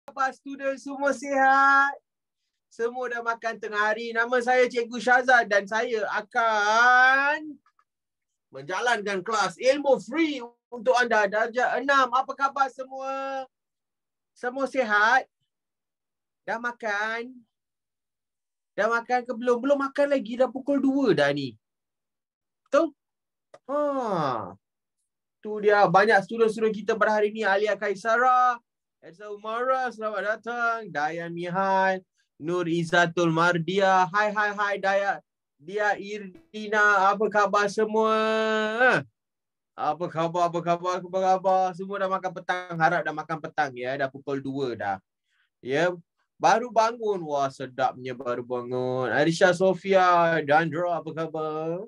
khabar student semua sihat? Semua dah makan tengah hari. Nama saya Cikgu Syazal dan saya akan menjalankan kelas ilmu free untuk anda darjah 6. Apa khabar semua? Semua sihat? Dah makan? Dah makan ke belum? Belum makan lagi, dah pukul 2 dah ni. Betul? Tu dia, banyak student-student kita pada hari ni. Alia Kaisara, Elsa Umara, selamat datang. Dayan Mihan, Nur Izzatul Mardia. Hai Dia Irdina, apa khabar semua? Apa khabar? Semua dah makan petang. Harap dah makan petang ya. Dah pukul 2 dah. Ya. Baru bangun. Wah, sedapnya baru bangun. Arisha Sofia, Dandra, apa khabar?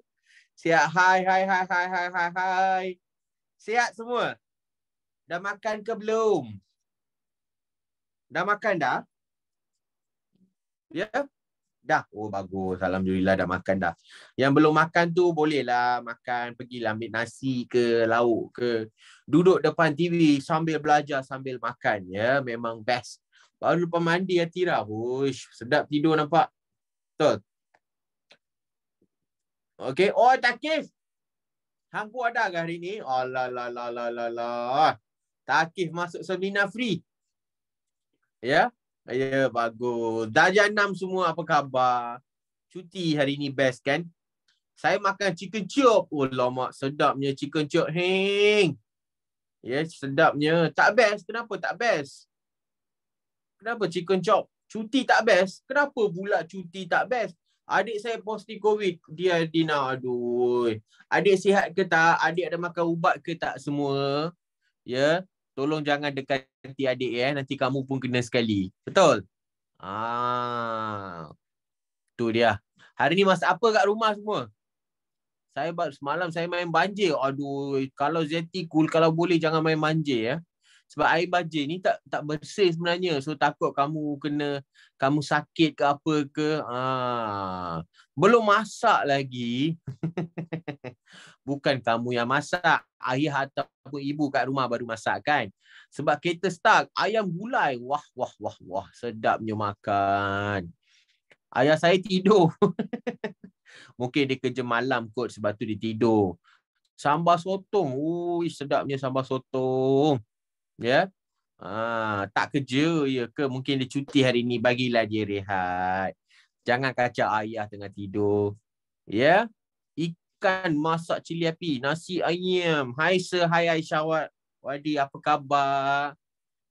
Sihat. Hai. Sihat semua? Dah makan ke belum? Dah makan dah? Ya? Dah. Oh, bagus. Alhamdulillah dah makan dah. Yang belum makan tu bolehlah makan. Pergilah ambil nasi ke, lauk ke. Duduk depan TV sambil belajar, sambil makan. Ya, memang best. Baru lepas mandi, Atira. Uish, sedap tidur nampak. Betul? Okey. Oh, Takif. Hangku ada ke hari ni? Alah. Takif masuk seminar free. Ya? Ya, bagus. Darjah 6 semua, apa khabar? Cuti hari ni best kan? Saya makan chicken chop. Oh, lama sedapnya chicken chop, heng. Ya, sedapnya. Tak best. Kenapa tak best? Kenapa chicken chop? Cuti tak best? Kenapa pula cuti tak best? Adik saya positif COVID. Dia Dina. Aduh. Adik sihat ke tak? Adik ada makan ubat ke tak semua? Ya. Tolong jangan dekati adik ya. Nanti kamu pun kena sekali. Betul? Tu dia. Hari ni masak apa kat rumah semua? Semalam saya main banjir. Aduh, kalau Zeti cool, kalau boleh jangan main banjir ya. Sebab air banjir ni tak bersih sebenarnya. So takut kamu sakit ke apa ke. Belum masak lagi. Bukan kamu yang masak. Ayah ataupun ibu kat rumah baru masak kan. Sebab kereta stuck. Ayam gulai. Wah. Sedapnya makan. Ayah saya tidur. Mungkin dia kerja malam kot sebab tu dia tidur. Sambal sotong. Ui, sedapnya sambal sotong. Ya. Tak kerja ya ke? Mungkin dia cuti hari ni. Bagilah dia rehat. Jangan kacau ayah tengah tidur. Ya. Ikan masak cili api. Nasi ayam. Hai Aisyah Wadi. Apa khabar?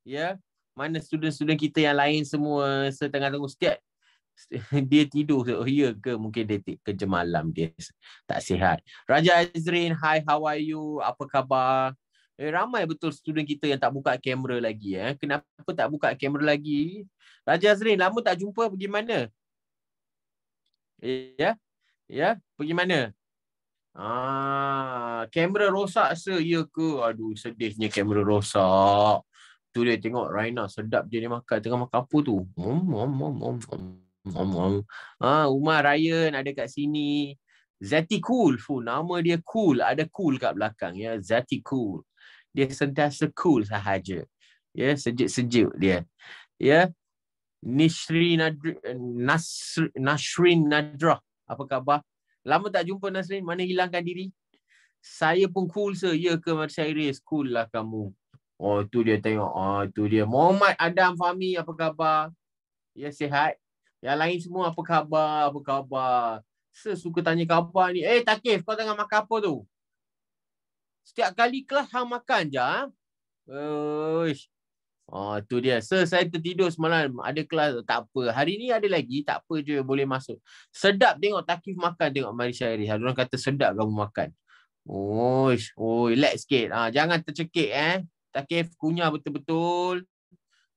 Ya. Mana student-student kita yang lain semua setengah tengah setiap dia tidur. Oh, ya ke? Mungkin dia kerja malam, dia tak sihat. Raja Azrin, hi, how are you? Apa khabar? Ramai betul student kita yang tak buka kamera lagi. Kenapa tak buka kamera lagi? Raja Azrin, lama tak jumpa, pergi mana? Ya, pergi mana? Kamera rosak ya ke? Aduh, sedihnya kamera rosak. Tu dia, tengok Raina sedap dia makan. Tengah makan apa tu? Umar Ryan ada kat sini. Zati Cool. Nama dia cool. Ada cool kat belakang. Ya, Zati Cool. Dia sentiasa cool sahaja. Ya, sejuk-sejuk dia. Ya. Nasrin Nadrah. Apa khabar? Lama tak jumpa Nasrin. Mana hilangkan diri? Saya pun cool ya ke Marsha Iris? Cool lah kamu. Oh, tu dia tengok. Tu dia. Muhammad Adam Fahmi, apa khabar? Ya, sihat. Yang lain semua apa khabar? Suka tanya khabar ni. Takif, kau tengah makan apa tu? Setiap kali kelas hang makan je. Tu dia. Saya tertidur semalam. Ada kelas, tak apa. Hari ni ada lagi, tak apa je, boleh masuk. Sedap tengok Takif makan, tengok Marisha Iris. Orang kata sedap kamu makan. Relax sikit. Jangan tercekik Takif, kunyah betul-betul.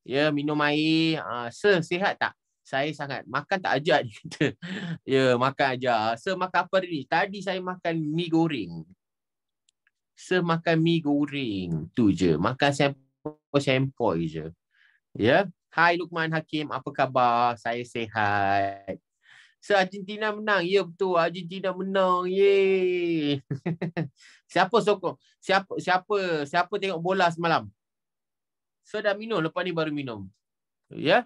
Ya, minum air. Sihat tak? Saya sangat. Makan tak ajak dia kata. Ya, makan aja. Makan apa hari ni? Tadi saya makan mi goreng. Makan mi goreng. Tu je. Makan sempoi je. Ya. Hai Lukman Hakim, apa khabar? Saya sihat. Argentina menang. Ya, betul. Argentina menang. Yeay. Siapa sokong? Siapa tengok bola semalam? Dah minum. Lepas ni baru minum. Ya.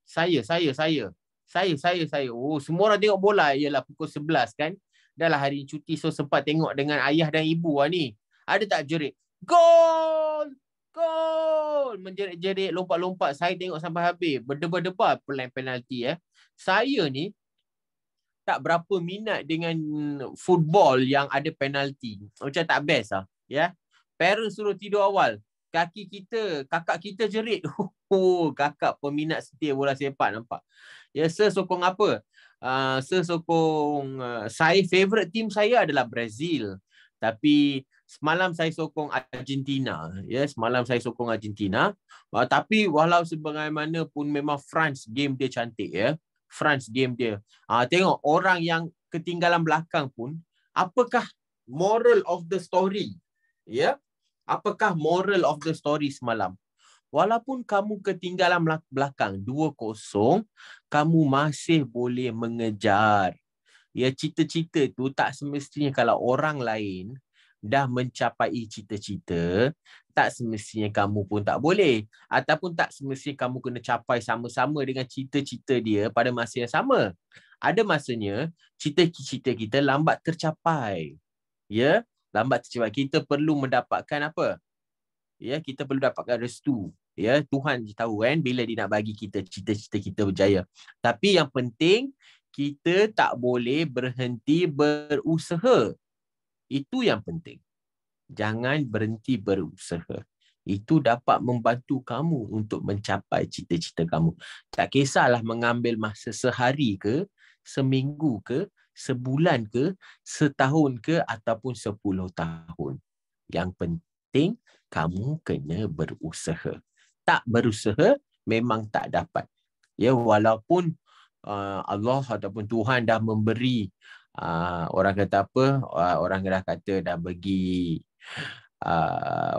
Saya. Oh, semua orang tengok bola ialah pukul 11 kan. Dah lah hari cuti, so sempat tengok dengan ayah dan ibu lah ni. Ada tak jerit? Gol! Gol! Menjerit-jerit, lompat-lompat. Saya tengok sampai habis. Berdebar-debar pelan penalti. Saya ni tak berapa minat dengan football yang ada penalti. Macam tak best lah. Ya. Parents suruh tidur awal. Kakak kita jerit. Oh, kakak peminat setia bola sepak nampak. Ya, Sir sokong apa? Sir sokong, saya favorite team saya adalah Brazil. Tapi semalam saya sokong Argentina. Ya, semalam saya sokong Argentina. Tapi walau sebagaimanapun memang France game dia cantik ya. France game dia. Tengok orang yang ketinggalan belakang pun, apakah moral of the story? Ya? Apakah moral of the story semalam? Walaupun kamu ketinggalan belakang 2-0, kamu masih boleh mengejar. Ya, cita-cita tu tak semestinya kalau orang lain dah mencapai cita-cita, tak semestinya kamu pun tak boleh. Ataupun tak semestinya kamu kena capai sama-sama dengan cita-cita dia pada masa yang sama. Ada masanya cita-cita kita lambat tercapai. Ya, lambat tercapai. Kita perlu mendapatkan apa? Ya, kita perlu dapatkan restu. Ya, Tuhan tahu kan bila dia nak bagi kita cita-cita kita berjaya. Tapi yang penting kita tak boleh berhenti berusaha. Itu yang penting. Jangan berhenti berusaha. Itu dapat membantu kamu untuk mencapai cita-cita kamu. Tak kisahlah mengambil masa sehari ke, seminggu ke, sebulan ke, setahun ke, ataupun 10 tahun. Yang penting kamu kena berusaha. Tak berusaha memang tak dapat. Ya, walaupun Allah ataupun Tuhan dah memberi, orang kata apa? Orang dah kata dah bagi,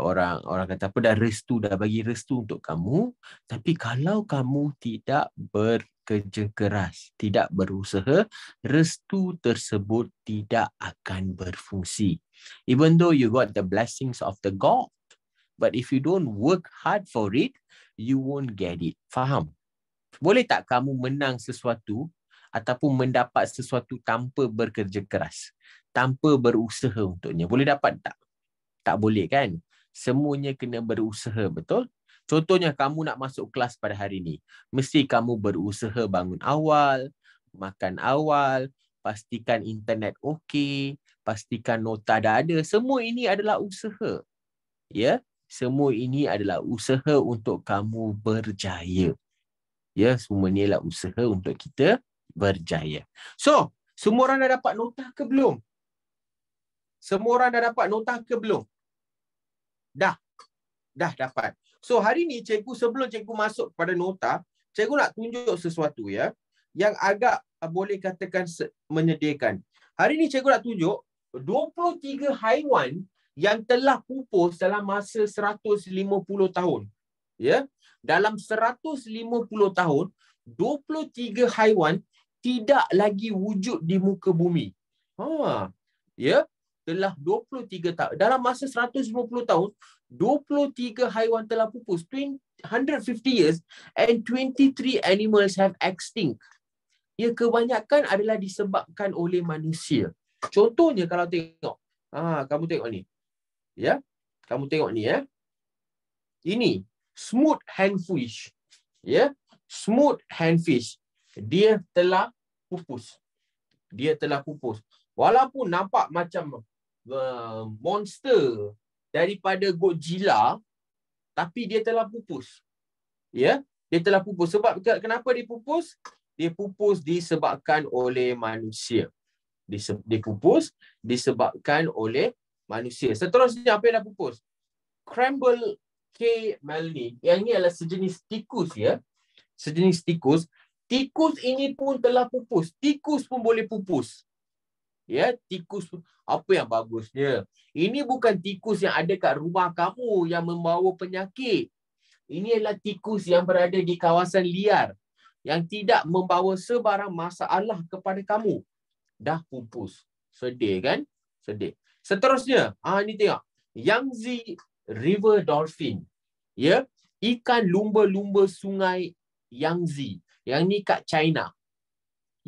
orang kata apa, dah bagi restu untuk kamu. Tapi kalau kamu tidak bekerja keras, tidak berusaha, restu tersebut tidak akan berfungsi. Even though you got the blessings of the God, but if you don't work hard for it, you won't get it. Faham? Boleh tak kamu menang sesuatu ataupun mendapat sesuatu tanpa bekerja keras, tanpa berusaha untuknya? Boleh dapat tak? Tak boleh kan? Semuanya kena berusaha, betul? Contohnya kamu nak masuk kelas pada hari ini. Mesti kamu berusaha bangun awal, makan awal, pastikan internet okey, pastikan nota dah ada. Semua ini adalah usaha. Ya? Semua ini adalah usaha untuk kamu berjaya. Ya, semua ini adalah usaha untuk kita berjaya. So, semua orang dah dapat nota ke belum? Semua orang dah dapat nota ke belum? Dah dapat. So, hari ni cikgu, sebelum cikgu masuk pada nota, cikgu nak tunjuk sesuatu ya, yang agak boleh katakan menyedihkan. Hari ni cikgu nak tunjuk 23 haiwan yang telah pupus dalam masa 150 tahun. Ya, dalam 150 tahun, 23 haiwan tidak lagi wujud di muka bumi. Ya, telah 23 tahun. Dalam masa 150 tahun, 23 haiwan telah pupus. 150 years and 23 animals have extinct. Ya, kebanyakan adalah disebabkan oleh manusia. Contohnya kalau tengok, kamu tengok ni. Ya, kamu tengok ni ya. Ini smooth handfish. Ya, smooth handfish. Dia telah pupus. Walaupun nampak macam monster daripada Godzilla, tapi dia telah pupus. Ya, dia telah pupus. Sebab kenapa dia pupus? Dia pupus disebabkan oleh manusia. Dia pupus disebabkan oleh manusia. Seterusnya, apa yang dah pupus? Crumble K. melni. Yang ini adalah sejenis tikus ya. Sejenis tikus. Tikus ini pun telah pupus. Tikus pun boleh pupus. Ya, tikus. Apa yang bagusnya? Ini bukan tikus yang ada kat rumah kamu yang membawa penyakit. Ini adalah tikus yang berada di kawasan liar, yang tidak membawa sebarang masalah kepada kamu. Dah pupus. Sedih kan? Sedih. Seterusnya, ini tengok. Yangtze River Dolphin. Ya, Ikan lumba-lumba sungai Yangtze. Yang ni kat China.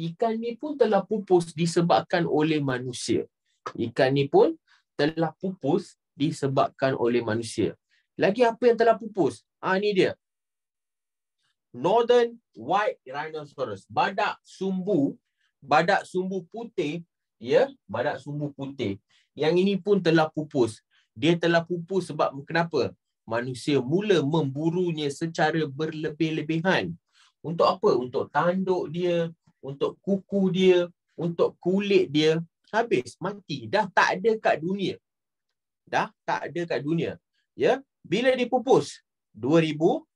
Ikan ni pun telah pupus disebabkan oleh manusia. Ikan ni pun telah pupus disebabkan oleh manusia. Lagi apa yang telah pupus? Ni dia. Northern White Rhinoceros. Badak sumbu putih, ya, badak sumbu putih. Yang ini pun telah pupus. Dia telah pupus sebab kenapa? Manusia mula memburunya secara berlebih-lebihan. Untuk apa? Untuk tanduk dia, untuk kuku dia, untuk kulit dia. Habis, mati. Dah tak ada kat dunia. Dah tak ada kat dunia. Ya, bila dipupus? 2018.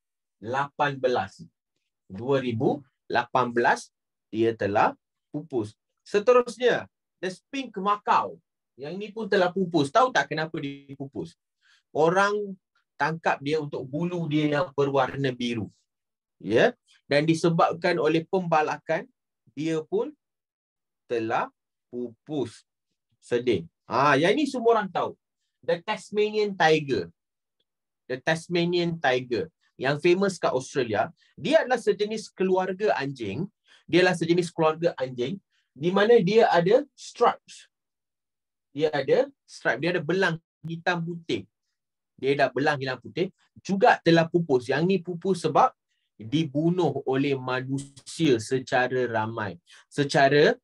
Dia telah pupus. Seterusnya, the skink Macau. Yang ni pun telah pupus. Tahu tak kenapa dia pupus? Orang tangkap dia untuk bulu dia yang berwarna biru. Ya, dan disebabkan oleh pembalakan, dia pun telah pupus. Sedih. Yang ini semua orang tahu. The Tasmanian Tiger. The Tasmanian Tiger. Yang famous kat Australia. Dia adalah sejenis keluarga anjing. Di mana dia ada stripes. Dia ada belang hitam putih. Juga telah pupus. Yang ni pupus sebab dibunuh oleh manusia secara ramai. Secara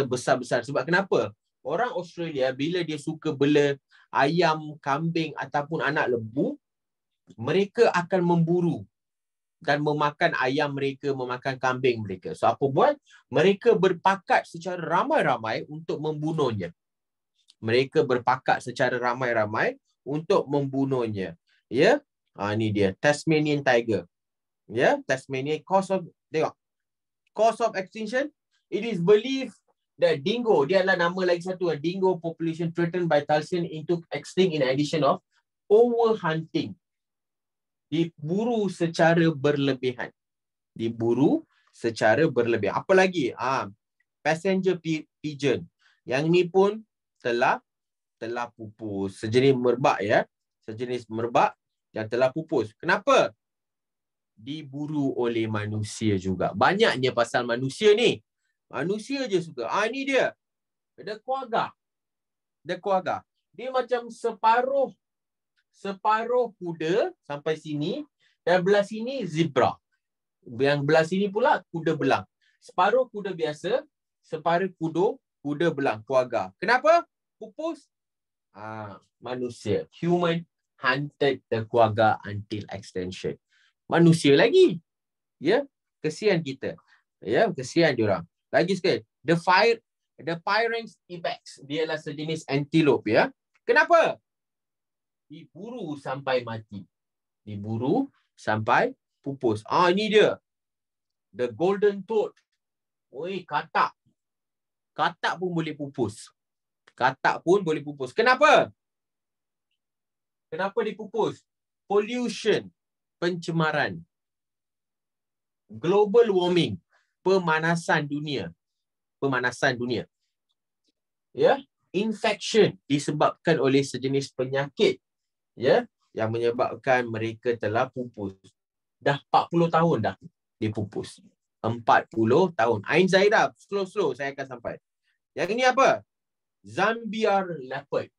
besar-besar. Sebab kenapa? Orang Australia bila dia suka bela ayam, kambing ataupun anak lembu, mereka akan memburu dan memakan ayam mereka, memakan kambing mereka. So apa buat? Mereka berpakat secara ramai-ramai untuk membunuhnya. Ya. Ni dia Tasmanian Tiger. Ya, Tasmania cause of extinction. It is believed that dingo, dia adalah nama lagi satu, dingo population threatened by Thylacine into extinct in addition of overhunting. Diburu secara berlebihan. Apa lagi? Passenger pigeon. Yang ni pun telah pupus. Sejenis merbak, ya. Yang telah pupus. Kenapa? Diburu oleh manusia juga. Banyaknya pasal manusia ni. Manusia je suka. Ni dia. The quagga. Dia macam separuh kuda sampai sini dan belah sini zebra. Yang belah sini pula kuda belang. Separuh kuda biasa, separuh kuda belang, quagga. Kenapa? Pupus. Manusia. Human hunted the quagga until extinction. Manusia lagi. Ya, kesian kita. Ya, kesian diorang. Lagi sekali, the Pharynx ibex, dia adalah sejenis antelope, ya. Kenapa? Diburu sampai mati. Diburu sampai pupus. Ini dia. The golden toad. Katak. Katak pun boleh pupus. Kenapa? Kenapa dipupus? Pollution. Pencemaran. Global warming. Pemanasan dunia. Ya. Infection disebabkan oleh sejenis penyakit, ya, yang menyebabkan mereka telah pupus. Dah 40 tahun dah dipupus. 40 tahun. Ain Zaira, slow saya akan sampai. Yang ini apa? Zambiar leopard.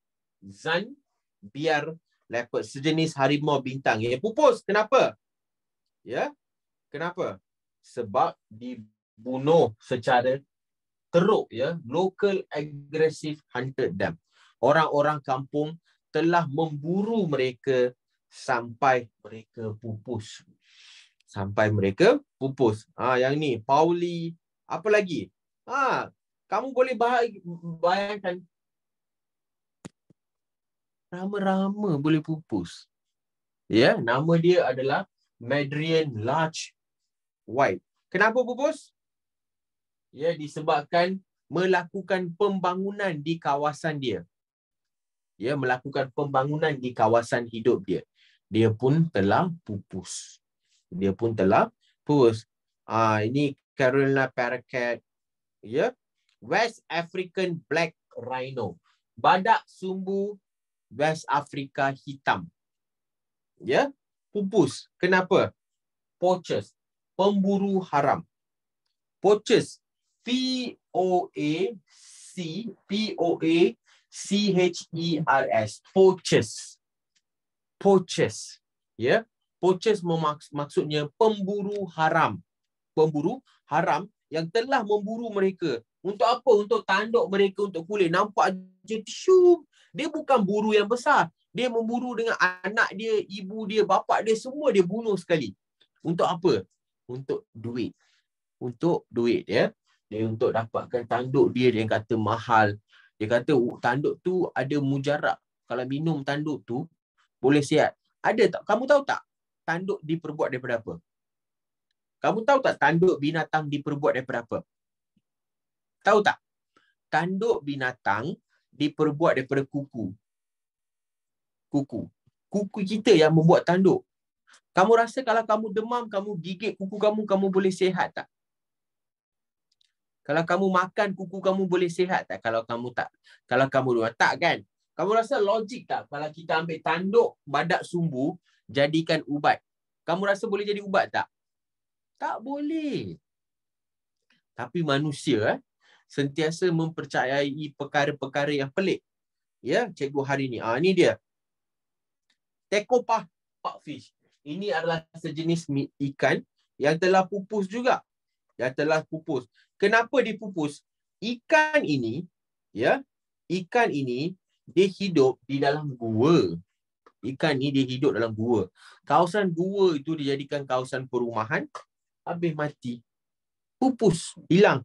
Sejenis harimau bintang. Ya, pupus. Kenapa? Ya. Kenapa? Sebab dibunuh secara teruk, ya. Local aggressive hunted them. Orang-orang kampung telah memburu mereka sampai mereka pupus. Yang ni Pauli, apa lagi? Kamu boleh bayangkan rama-rama boleh pupus. Ya, nama dia adalah Madrian Large White. Kenapa pupus? Ya, disebabkan melakukan pembangunan di kawasan dia. Ya, melakukan pembangunan di kawasan hidup dia. Dia pun telah pupus. Ini Carolina parakeet. Ya. West African Black Rhino. Badak sumbu West Africa hitam. Ya. pupus. Kenapa? Poachers. Pemburu haram. Poachers. P-O-A-C-H-E-R-S. Poachers. Poachers. Ya. Poachers maksudnya pemburu haram. Pemburu haram yang telah memburu mereka. Untuk apa? Untuk tanduk mereka untuk kulit. Nampak je syum. Dia bukan buru yang besar. Dia memburu dengan anak dia, ibu dia, bapa dia, semua dia bunuh sekali. Untuk apa? Untuk duit. Untuk duit ya. Dia untuk dapatkan tanduk dia yang kata mahal. Dia kata tanduk tu ada mujarab. Kalau minum tanduk tu boleh sihat. Ada tak? Kamu tahu tak? Tanduk diperbuat daripada apa? Kamu tahu tak tanduk binatang diperbuat daripada apa? Tahu tak? Tanduk binatang diperbuat daripada kuku. Kuku kita yang membuat tanduk. Kamu rasa kalau kamu demam, kamu gigit kuku kamu boleh sihat tak? Kalau kamu makan, kuku kamu boleh sihat tak? Kalau kamu tak. Kalau kamu demam, tak kan? Kamu rasa logik tak kalau kita ambil tanduk badak sumbu, jadikan ubat? Kamu rasa boleh jadi ubat tak? Tak boleh. Tapi manusia sentiasa mempercayai perkara-perkara yang pelik. Ya, cikgu hari ni. Ini dia. Tekopah pupfish. Ini adalah sejenis ikan yang telah pupus juga. Yang telah pupus. Kenapa dipupus? Ikan ini, ya, ikan ini dia hidup di dalam gua. Ikan ni dia hidup dalam gua. Kawasan gua itu dijadikan kawasan perumahan, habis mati. Pupus, hilang.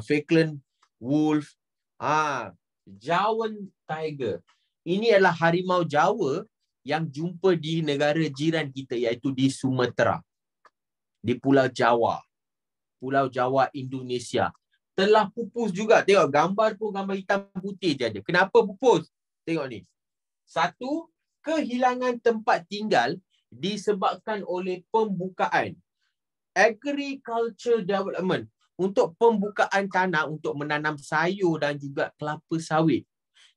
Falkland wolf, Jawan tiger. Ini adalah harimau Jawa yang jumpa di negara jiran kita iaitu di Sumatera. Di Pulau Jawa. Pulau Jawa Indonesia. Telah pupus juga. Tengok gambar pun gambar hitam putih je ada. Kenapa pupus? Tengok ni. Satu, kehilangan tempat tinggal disebabkan oleh pembukaan. Agriculture development. Untuk pembukaan tanah untuk menanam sayur dan juga kelapa sawit.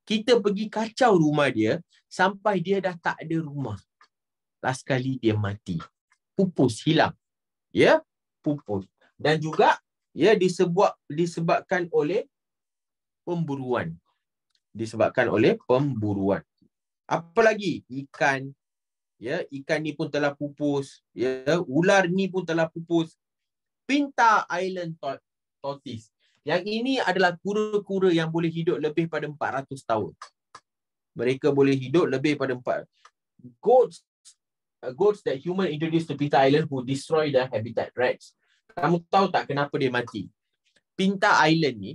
Kita pergi kacau rumah dia sampai dia dah tak ada rumah. Last kali dia mati. Pupus, hilang. Ya, pupus. Dan juga ya disebabkan oleh pemburuan. Disebabkan oleh pemburuan. Apa lagi? Ikan. Ya, ikan ni pun telah pupus. Ya, ular ni pun telah pupus. Pinta Island tortoise. Yang ini adalah kura-kura yang boleh hidup lebih pada 400 tahun. Mereka boleh hidup lebih pada 4. Goats that human introduced to Pinta Island who destroy the habitat. Rats. Kamu tahu tak kenapa dia mati? Pinta Island ni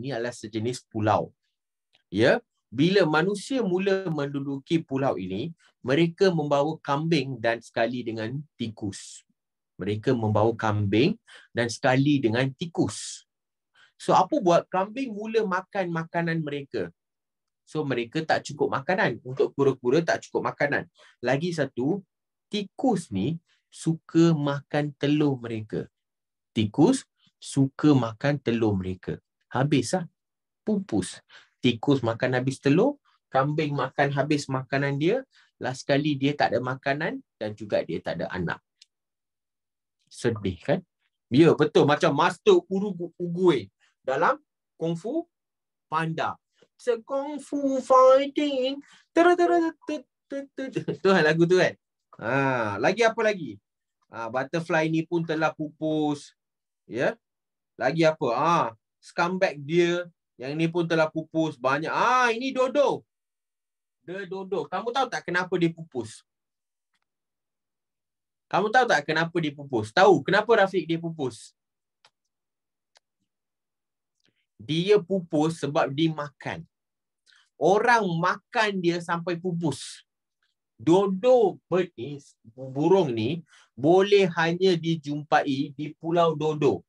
adalah sejenis pulau. Ya, bila manusia mula menduduki pulau ini, mereka membawa kambing dan sekali dengan tikus. Mereka membawa kambing dan sekali dengan tikus. So, apa buat? Kambing mula makan makanan mereka. So, mereka tak cukup makanan. Untuk kura-kura tak cukup makanan. Lagi satu, tikus ni suka makan telur mereka. Tikus suka makan telur mereka. Habislah. Pupus. Tikus makan habis telur. Kambing makan habis makanan dia. Last kali dia tak ada makanan dan juga dia tak ada anak. Sedih kan? Ya, betul. Macam Master Uruguay dalam Kung Fu Panda. So, Kung Fu fighting. Tu lagu tu kan? Lagi apa lagi? Butterfly ni pun telah pupus. Ya. Lagi apa? Scumbag dia. Yang ni pun telah pupus. Banyak. Ini dodo. Dodo. Kamu tahu tak kenapa dia pupus? Kamu tahu tak kenapa dia pupus? Tahu kenapa Rafiq dia pupus? Dia pupus sebab dia makan. Orang makan dia sampai pupus. Dodo bird ni, burung ni, boleh hanya dijumpai di Pulau Dodo.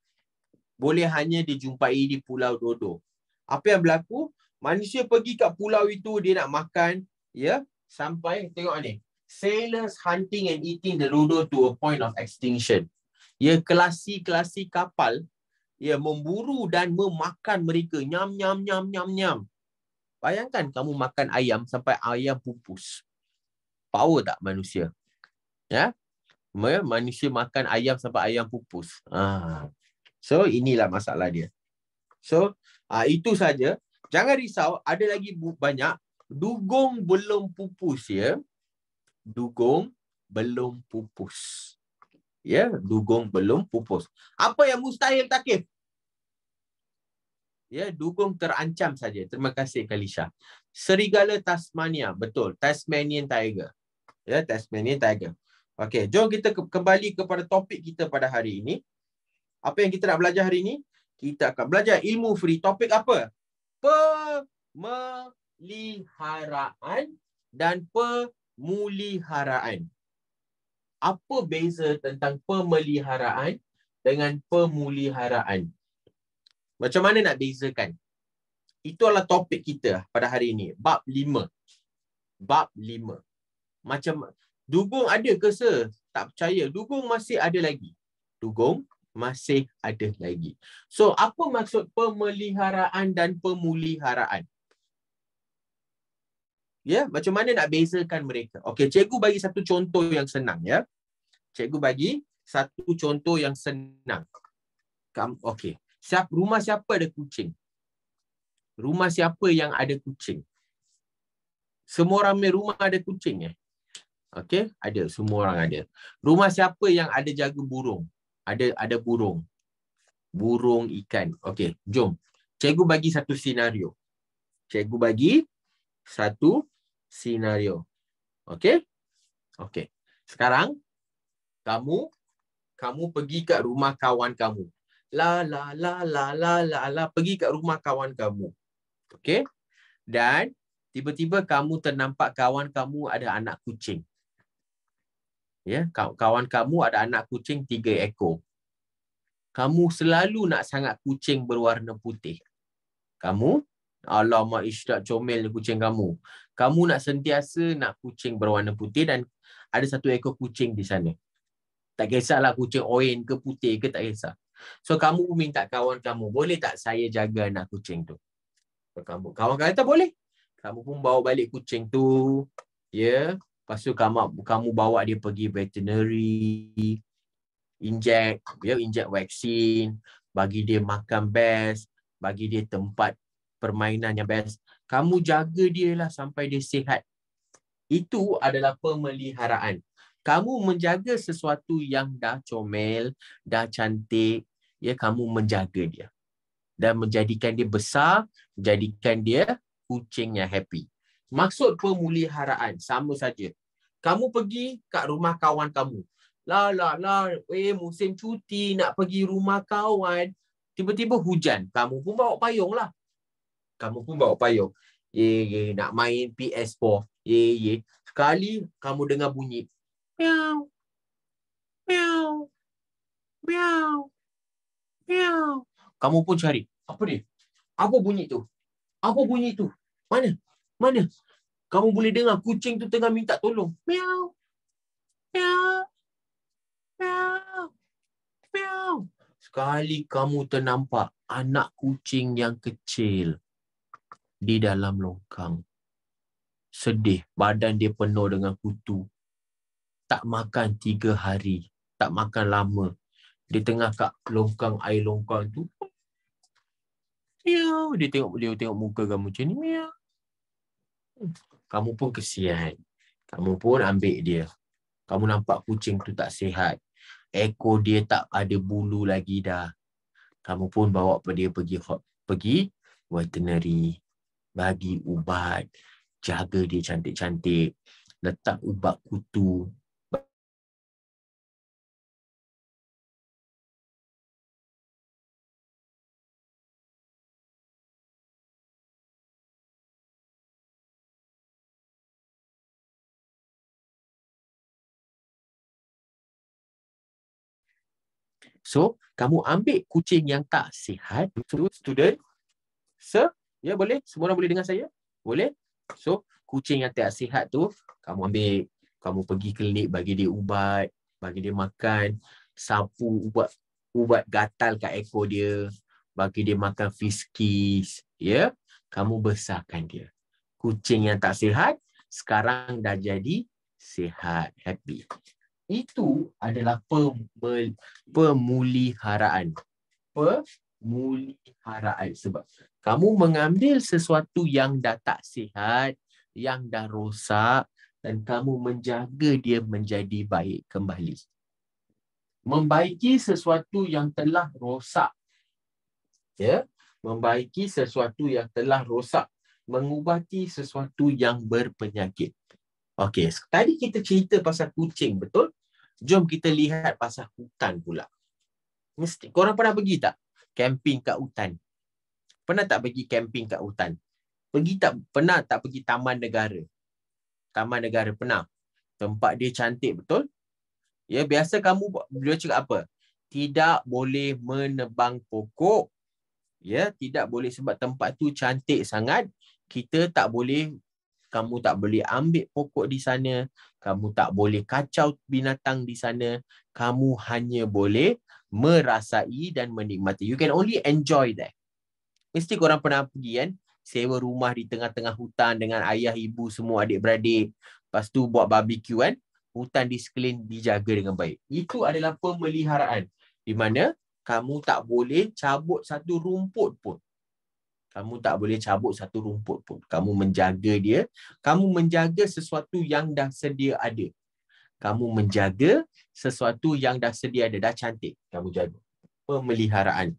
Boleh hanya dijumpai di Pulau Dodo. Apa yang berlaku? Manusia pergi kat pulau itu, dia nak makan, ya, sampai, tengok ni. Sailors hunting and eating the dodo to a point of extinction. Ya, kelasi-kelasi kapal, ya, memburu dan memakan mereka. Nyam, nyam, nyam, nyam, nyam. Bayangkan kamu makan ayam sampai ayam pupus. Power tak manusia? Ya, manusia makan ayam sampai ayam pupus. So inilah masalah dia. So itu saja. Jangan risau, ada lagi banyak. Dugong belum pupus ya. Dugong belum pupus. Ya, dugong belum pupus. Apa yang mustahil, Thaqif? Ya, dugong terancam saja. Terima kasih, Kalisha. Serigala Tasmania, betul. Tasmanian Tiger. Ya, Tasmanian Tiger. Okey, jom kita kembali kepada topik kita pada hari ini. Apa yang kita nak belajar hari ini? Kita akan belajar ilmu free. Topik apa? Pemeliharaan dan pemuliharaan. Apa beza tentang pemeliharaan dengan pemuliharaan? Macam mana nak bezakan? Itu adalah topik kita pada hari ini. Bab 5. Bab 5. Macam dugong ada ke, sir? Tak percaya. Dugong masih ada lagi. Dugong masih ada lagi. So, apa maksud pemeliharaan dan pemuliharaan? Ya, macam mana nak bezakan mereka? Okey, cikgu bagi satu contoh yang senang ya. Cikgu bagi satu contoh yang senang. Okey. Rumah siapa ada kucing? Rumah siapa yang ada kucing? Semua ramai rumah ada kucing Okey, ada, semua orang ada. Rumah siapa yang ada jaga burung? Ada burung. Burung ikan. Okey, jom. Cikgu bagi satu senario. Cikgu bagi satu senario. Okey? Okey. Sekarang kamu pergi kat rumah kawan kamu. Pergi kat rumah kawan kamu. Okey? Dan tiba-tiba kamu ternampak kawan kamu ada anak kucing. Ya, kawan kamu ada anak kucing 3 ekor. Kamu selalu nak sangat kucing berwarna putih. Kamu, alamak Isyrak comel ni kucing kamu. Kamu nak sentiasa nak kucing berwarna putih dan ada 1 ekor kucing di sana. Tak kisahlah kucing oren ke putih ke, tak kisah. So kamu minta kawan kamu, boleh tak saya jaga anak kucing tu? Kawan kata boleh. Kamu pun bawa balik kucing tu. Ya. Lepas tu kamu bawa dia pergi veterinary. Inject vaksin. Bagi dia makan best. Bagi dia tempat permainan yang best. Kamu jaga dia lah sampai dia sihat. Itu adalah pemeliharaan. Kamu menjaga sesuatu yang dah comel, dah cantik, ya, kamu menjaga dia. Dan menjadikan dia besar, menjadikan dia kucing yang happy. Maksud pemeliharaan, sama saja. Kamu pergi kat rumah kawan kamu. Musim cuti nak pergi rumah kawan. Tiba-tiba hujan. Kamu pun bawa payung lah. Nak main PS4. Sekali kamu dengar bunyi. Meow. Meow. Meow. Meow. Kamu pun cari. Apa dia? Apa bunyi tu? Mana? Kamu boleh dengar kucing tu tengah minta tolong. Meow. Meow. Meow. Meow. Sekali kamu ternampak anak kucing yang kecil di dalam longkang. Sedih. Badan dia penuh dengan kutu. Tak makan 3 hari. Tak makan lama. Di tengah kat longkang, air longkang tu. Miau. Dia tengok muka kamu macam ni. Miau. Kamu pun kesian. Kamu pun ambil dia. Kamu nampak kucing tu tak sihat. Ekor dia tak ada bulu lagi dah. Kamu pun bawa dia pergi veterinary. Bagi ubat. Jaga dia cantik-cantik. Letak ubat kutu. So, kamu ambil kucing yang tak sihat. Student, sir, ya boleh? Semua orang boleh dengar saya? Boleh? So, kucing yang tak sihat tu, kamu ambil, kamu pergi klinik, bagi dia ubat, bagi dia makan, sapu ubat gatal kat ekor dia, bagi dia makan Friskies, ya? Kamu besarkan dia. Kucing yang tak sihat, sekarang dah jadi sihat, happy. Itu adalah pemuliharaan. Pemuliharaan. Sebab kamu mengambil sesuatu yang dah tak sihat, yang dah rosak, dan kamu menjaga dia menjadi baik kembali. Membaiki sesuatu yang telah rosak. Ya, membaiki sesuatu yang telah rosak, mengubati sesuatu yang berpenyakit. Okey, tadi kita cerita pasal kucing, betul? Jom kita lihat pasal hutan pula. Mesti korang pernah pergi tak camping kat hutan? Pernah tak pergi camping kat hutan? Pernah tak pergi taman negara? Taman negara pernah. Tempat dia cantik, betul? Ya, biasa dia cakap apa? Tidak boleh menebang pokok. Ya, tidak boleh sebab tempat tu cantik sangat. Kamu tak boleh ambil pokok di sana. Kamu tak boleh kacau binatang di sana. Kamu hanya boleh merasai dan menikmati. You can only enjoy that. Mesti korang pernah pergi kan? Sewa rumah di tengah-tengah hutan dengan ayah, ibu, semua adik-beradik. Lepas tu buat barbecue kan? Hutan di sekeliling dijaga dengan baik. Itu adalah pemeliharaan. Di mana kamu tak boleh cabut satu rumput pun. Kamu tak boleh cabut satu rumput pun. Kamu menjaga dia. Kamu menjaga sesuatu yang dah sedia ada. Kamu menjaga sesuatu yang dah sedia ada. Dah cantik. Kamu jaga. Pemeliharaan.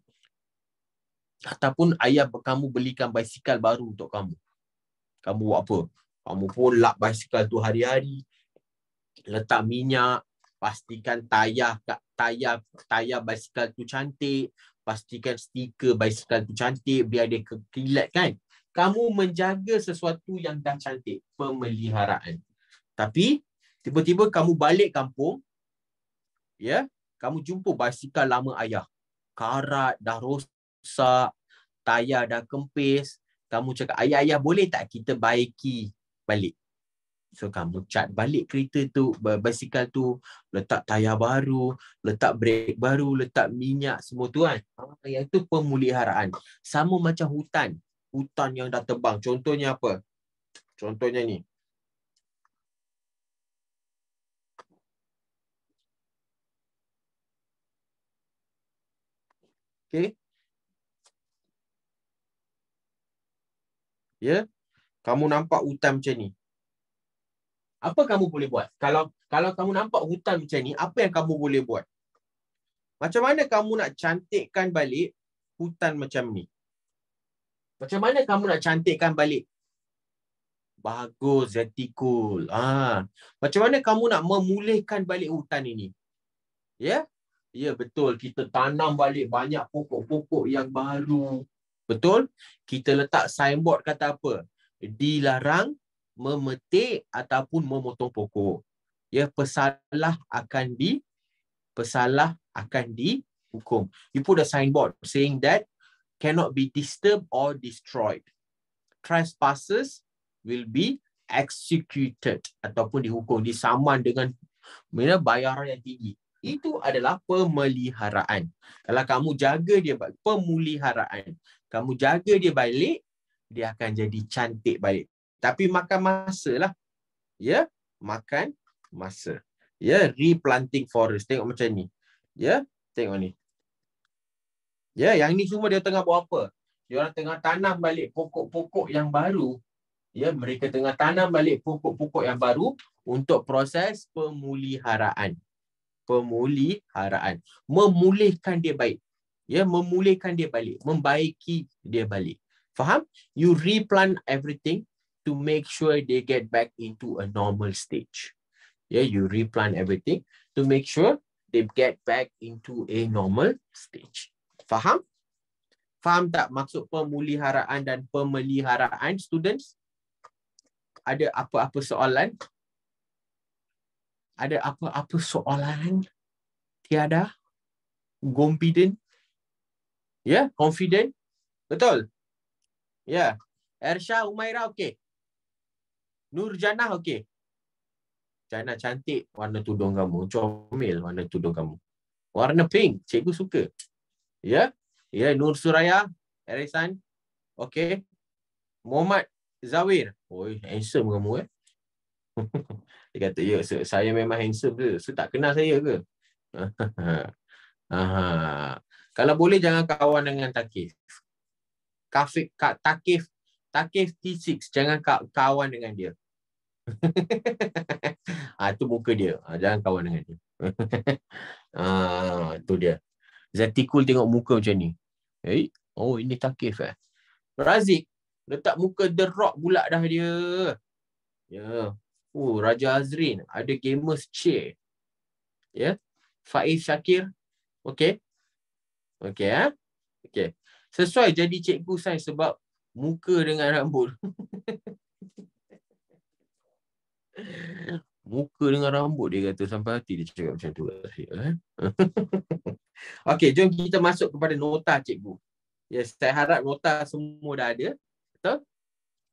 Ataupun ayah kamu belikan basikal baru untuk kamu. Kamu buat apa? Kamu pun lap basikal tu hari-hari. Letak minyak. Pastikan tayar basikal tu cantik. Pastikan stiker basikal tu cantik biar dia kilat kan. Kamu menjaga sesuatu yang dah cantik. Pemeliharaan. Tapi tiba-tiba kamu balik kampung, ya, kamu jumpa basikal lama ayah. Karat, dah rosak, tayar dah kempis. Kamu cakap, ayah, boleh tak kita baiki balik? So kamu cat balik kereta tu, basikal tu, letak tayar baru, letak brake baru, letak minyak semua tu kan. Yang tu pemeliharaan. Sama macam hutan. Hutan yang dah tebang. Contohnya apa? Contohnya ni. Okay. Ya. Kamu nampak hutan macam ni. Apa kamu boleh buat? Kalau kamu nampak hutan macam ni, apa yang kamu boleh buat? Macam mana kamu nak cantikkan balik hutan macam ni? Macam mana kamu nak cantikkan balik? Bagus, Zeti, cool. Macam mana kamu nak memulihkan balik hutan ini? Ya? Ya, betul. Kita tanam balik banyak pokok-pokok yang baru. Betul? Kita letak signboard kata apa? Dilarang memetik ataupun memotong pokok. Ya, pesalah akan dihukum. You put a signboard saying that cannot be disturbed or destroyed. Trespassers will be executed ataupun dihukum, disaman dengan bayaran yang tinggi. Itu adalah pemeliharaan. Kalau kamu jaga dia, pemeliharaan. Kamu jaga dia balik, dia akan jadi cantik balik. Tapi makan masa lah. Ya, makan masa. Ya, replanting forest. Tengok macam ni. Ya, tengok ni. Ya, yang ni semua dia tengah buat apa? Dia orang tengah tanam balik pokok-pokok yang baru. Ya, mereka tengah tanam balik pokok-pokok yang baru untuk proses pemeliharaan. Pemeliharaan. Memulihkan dia baik. Ya, memulihkan dia balik. Membaiki dia balik. Faham? You replant everything to make sure they get back into a normal stage. Yeah, you replant everything to make sure they get back into a normal stage. Faham? Faham tak maksud pemuliharaan dan pemeliharaan, students? Ada apa-apa soalan? Ada apa-apa soalan? Tiada? Confident? Ya, confident? Betul? Ya. Ersha, Umaira, okey. Nurjana, okey. Jana cantik warna tudung kamu. Comel warna tudung kamu. Warna pink, cikgu suka. Ya. Ya, Nur Suraya, Erisan. Okey. Muhammad Zawir. Oi, handsome kamu . Dia kata, ya, saya memang handsome ke? So, tak kenal saya ke? Kalau boleh jangan kawan dengan Takif. Takif T6, jangan kawan dengan dia. Itu muka dia. Jangan kawan dengan dia. Tu dia. Zatikul tengok muka macam ni. Oh, ini Takif Razik, letak muka The Rock pula dah dia. Ya. Raja Azrin, ada Gamers Chair. Ya. Faiz Syakir. Okey. Okey, Okey. Sesuai jadi cikgu sains sebab muka dengan rambut. Muka dengan rambut dia kata, sampai hati dia cakap macam tu. Okey, jom kita masuk kepada nota cikgu. Ya, saya harap nota semua dah ada. Betul?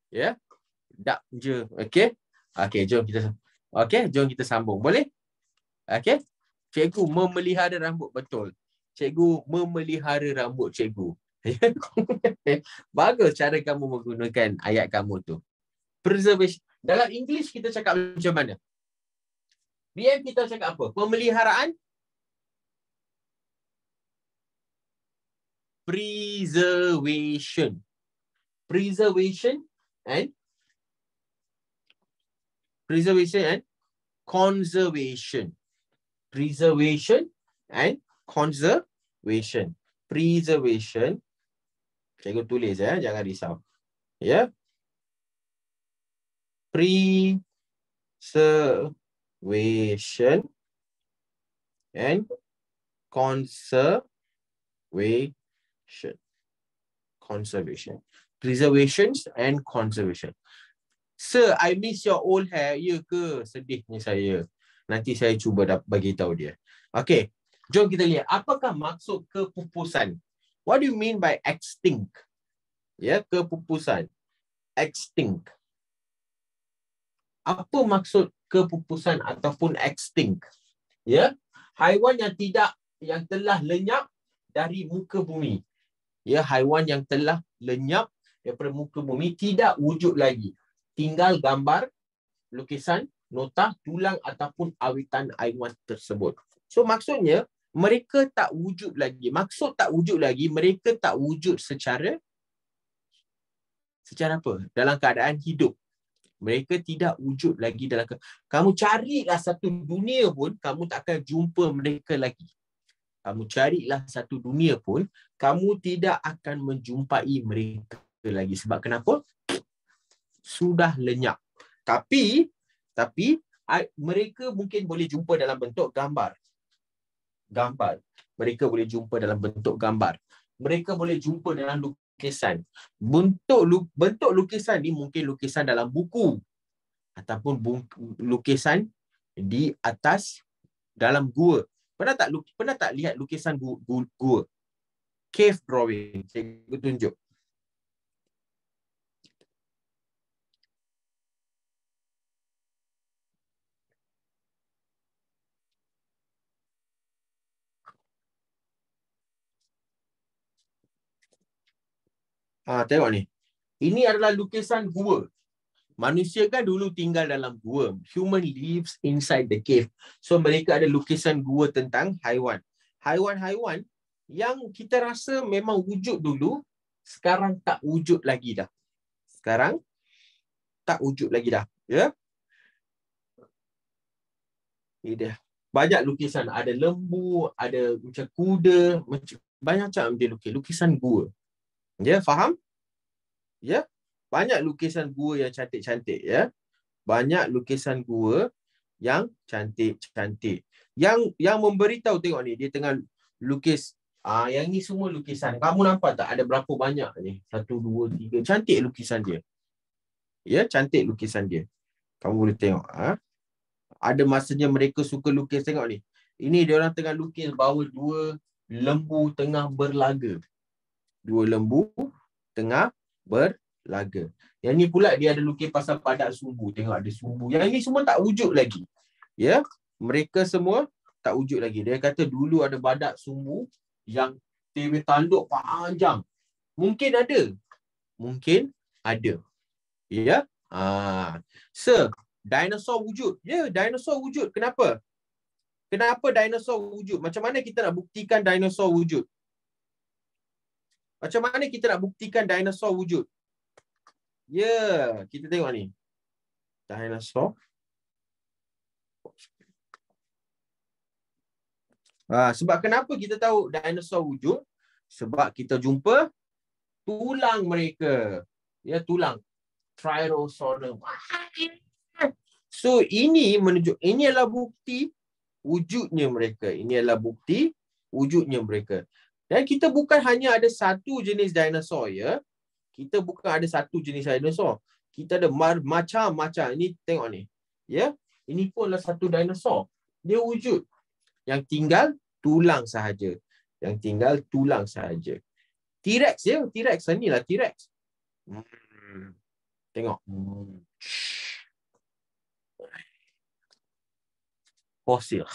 Ya. Tak je. Okey. Okey, jom kita sambung. Boleh? Okey. Cikgu memelihara rambut, betul. Cikgu memelihara rambut cikgu. Bagus cara kamu menggunakan ayat kamu tu. Preservation. Dalam English kita cakap macam mana? BM kita cakap apa? Pemeliharaan? Preservation. Preservation and conservation. Preservation and conservation. Preservation. Cikgu tulis jangan risau. Ya. Preservation and conservation. Preservation and conservation. Sir, I miss your old hair. Ya ke? Sedihnya saya. Nanti saya cuba bagi tahu dia. Okey. Jom kita lihat. Apakah maksud kepupusan? What do you mean by extinct? Ya, kepupusan. Extinct. Apa maksud kepupusan ataupun extinct? Ya, haiwan yang telah lenyap dari muka bumi. Ya, haiwan yang telah lenyap daripada muka bumi, tidak wujud lagi. Tinggal gambar, lukisan, nota, tulang ataupun awitan haiwan tersebut. So maksudnya mereka tak wujud lagi. Maksud tak wujud lagi, mereka tak wujud secara apa? Dalam keadaan hidup. Mereka tidak wujud lagi dalam kamu carilah satu dunia pun, kamu tak akan jumpa mereka lagi. Kamu carilah satu dunia pun, kamu tidak akan menjumpai mereka lagi. Sebab kenapa? Sudah lenyap. Tapi mereka mungkin boleh jumpa dalam bentuk gambar. Mereka boleh jumpa dalam bentuk gambar. Mereka boleh jumpa dalam lukisan. Bentuk lukisan ni mungkin lukisan dalam buku ataupun lukisan di atas dalam gua. Pernah tak lihat lukisan gua? Cave drawing. Saya tunjuk. Tengok ni. Ini adalah lukisan gua. Manusia kan dulu tinggal dalam gua. Human lives inside the cave. So mereka ada lukisan gua tentang haiwan. Haiwan-haiwan yang kita rasa memang wujud dulu, sekarang tak wujud lagi dah. Ya. Ini dia. Banyak lukisan. Ada lembu, ada macam kuda, banyak macam dia lukis. Lukisan gua. Ya, faham? Ya. Banyak lukisan gua yang cantik-cantik, ya. Banyak lukisan gua yang cantik-cantik. Yang memberitahu, tengok ni, dia tengah lukis. Yang ni semua lukisan. Kamu nampak tak ada berapa banyak ni? 1, 2, 3. Cantik lukisan dia. Ya, cantik lukisan dia. Kamu boleh tengok. Ada masanya mereka suka lukis. Tengok ni. Ini dia orang tengah lukis bahawa 2 lembu tengah berlaga. 2 lembu tengah berlaga. Yang ni pula dia ada lukis pasal padak sumbu. Tengok ada sumbu. Yang ini semua tak wujud lagi. Ya, mereka semua tak wujud lagi. Dia kata dulu ada badak sumbu yang tanduk panjang. Mungkin ada. Ya. Sir, Dinosaur wujud. Ya, dinosaur wujud. Kenapa? Kenapa dinosaur wujud? Macam mana kita nak buktikan dinosaur wujud? Macam mana kita nak buktikan dinosaur wujud? Ya, kita tengok ni. Dinosaur. Sebab kenapa kita tahu dinosaur wujud? Sebab kita jumpa tulang mereka. Ya, tulang. Triceratops. So, ini adalah bukti wujudnya mereka. Ini adalah bukti wujudnya mereka. Dan kita bukan hanya ada satu jenis dinosaur, ya. Kita bukan ada satu jenis dinosaur. Kita ada macam-macam. Ini tengok ni. Ya. Ini pun adalah satu dinosaur. Dia wujud. Yang tinggal tulang sahaja. Yang tinggal tulang sahaja. T-Rex, ya. T-Rex. Inilah T-Rex. Tengok. Fosil.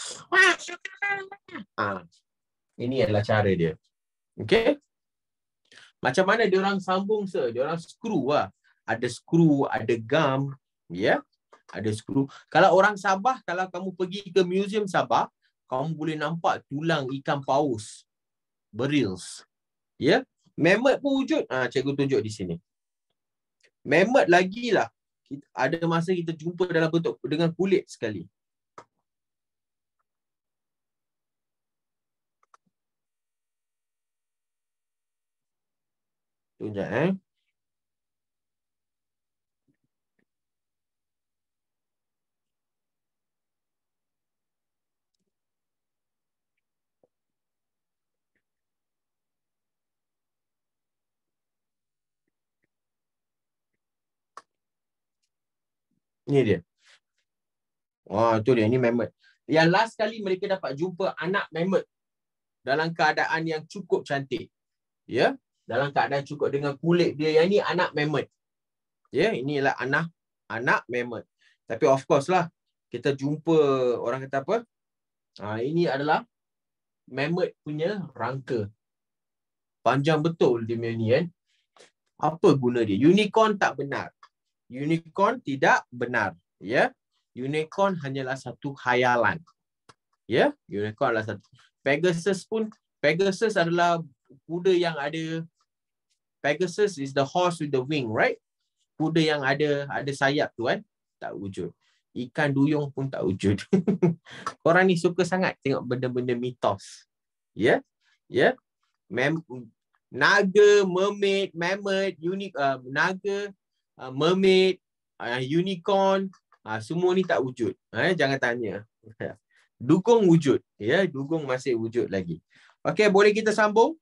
Ini adalah cara dia. Okay. Macam mana dia orang sambung, sir? Dia orang skru lah. Ada skru, ada gum. Ya. Ada skru. Kalau orang Sabah, kalau kamu pergi ke Museum Sabah, kamu boleh nampak tulang ikan paus. Beryls. Ya. Mammoth pun wujud. Cikgu tunjuk di sini. Mammoth lagi lah. Ada masa kita jumpa dalam bentuk dengan kulit sekali. Tunjuk Ni dia. Itu dia. Ini mammoth. Yang last kali mereka dapat jumpa anak mammoth dalam keadaan yang cukup cantik. Ya. Dalam keadaan cukup dengan kulit dia. Yang ini anak mammoth. Ya. Ini adalah anak mammoth. Tapi of course lah. Kita jumpa orang kata apa? Ini adalah mammoth punya rangka. Panjang betul dia punya ni kan. Apa guna dia? Unicorn tak benar. Unicorn tidak benar. Ya. Unicorn hanyalah satu khayalan. Ya. Unicorn adalah satu. Pegasus adalah kuda yang ada. Pegasus is the horse with the wing, right? Kuda yang ada sayap tu kan. Tak wujud. Ikan duyung pun tak wujud. Korang ni suka sangat tengok benda-benda mitos. Ya. Ya. Naga, mermaid, mammoth, naga, mermaid, unicorn, semua ni tak wujud. Jangan tanya. Dugong wujud. Ya, dugong masih wujud lagi. Okey, boleh kita sambung?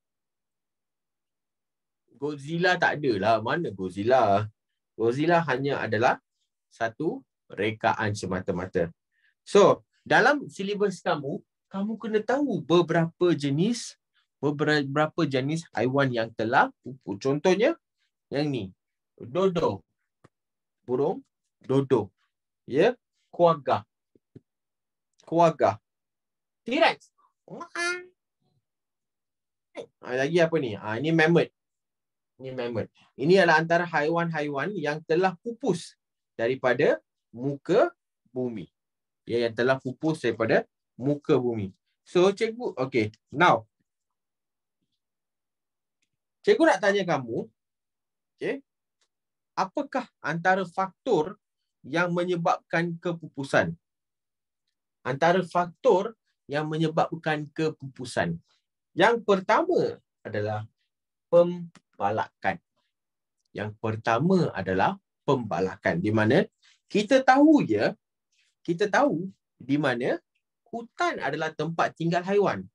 Godzilla tak ada lah. Mana Godzilla? Godzilla hanya adalah satu rekaan semata-mata. So, dalam silibus kamu kena tahu beberapa jenis haiwan yang telah pupus. Contohnya, yang ni. Dodo. Burung dodo. Ya. Quagga. T-Rex. Lagi apa ni? Ini mammoth. Ini adalah antara haiwan-haiwan yang telah pupus daripada muka bumi. Ya, yang telah pupus daripada muka bumi. So, cikgu, okay. Now, cikgu nak tanya kamu, okay, apakah antara faktor yang menyebabkan kepupusan? Antara faktor yang menyebabkan kepupusan. Yang pertama adalah pembalakan. Di mana kita tahu di mana hutan adalah tempat tinggal haiwan.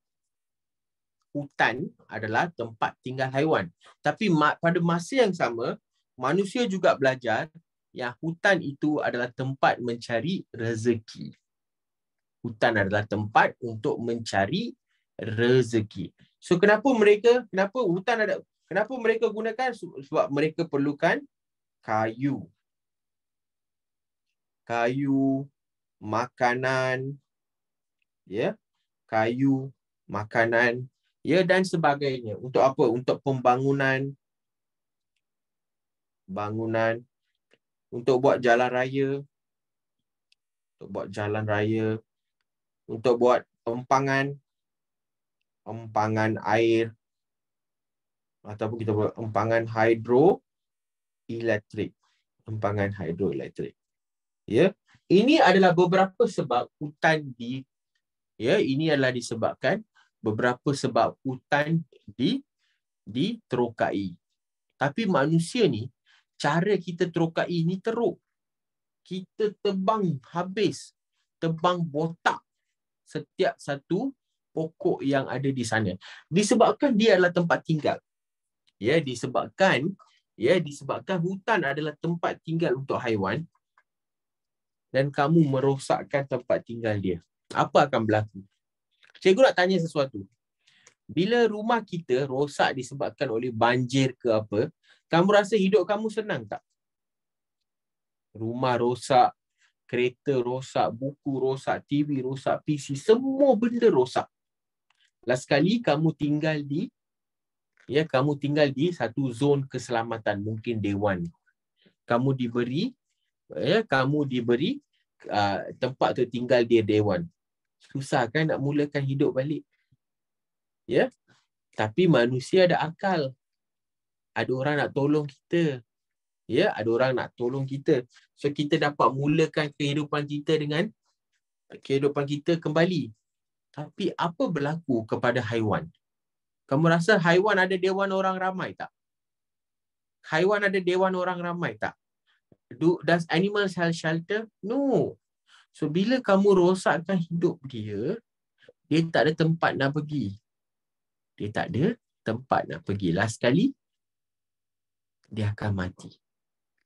Tapi pada masa yang sama, manusia juga belajar yang hutan itu adalah tempat mencari rezeki. Hutan adalah tempat untuk mencari rezeki. So kenapa mereka gunakan? Sebab mereka perlukan kayu, makanan, ya, ya, dan sebagainya. Untuk apa? Untuk pembangunan, untuk buat jalan raya, untuk buat jalan raya, untuk buat empangan air, ataupun kita buat empangan hidroelektrik. Ya, ini adalah beberapa sebab hutan ini adalah disebabkan beberapa sebab hutan diterokai. Tapi manusia ni, cara kita terokai ni teruk. Kita tebang habis, tebang botak setiap satu pokok yang ada di sana. Disebabkan dia adalah tempat tinggal. Ya, disebabkan hutan adalah tempat tinggal untuk haiwan dan kamu merosakkan tempat tinggal dia. Apa akan berlaku? Cikgu nak tanya sesuatu. Bila rumah kita rosak disebabkan oleh banjir ke apa, kamu rasa hidup kamu senang tak? Rumah rosak, kereta rosak, buku rosak, TV rosak, PC, semua benda rosak. Last sekali kamu tinggal di satu zon keselamatan, mungkin Dewan. Kamu diberi tempat untuk tinggal di Dewan. Susah kan nak mulakan hidup balik? Ya. Tapi manusia ada akal. Ada orang nak tolong kita. Ya, ada orang nak tolong kita. So kita dapat mulakan kehidupan kita kembali. Tapi apa berlaku kepada haiwan? Kamu rasa haiwan ada dewan orang ramai tak? Haiwan ada dewan orang ramai tak? Does animals have shelter? No. So bila kamu rosakkan hidup dia tak ada tempat nak pergi. Last sekali, dia akan mati.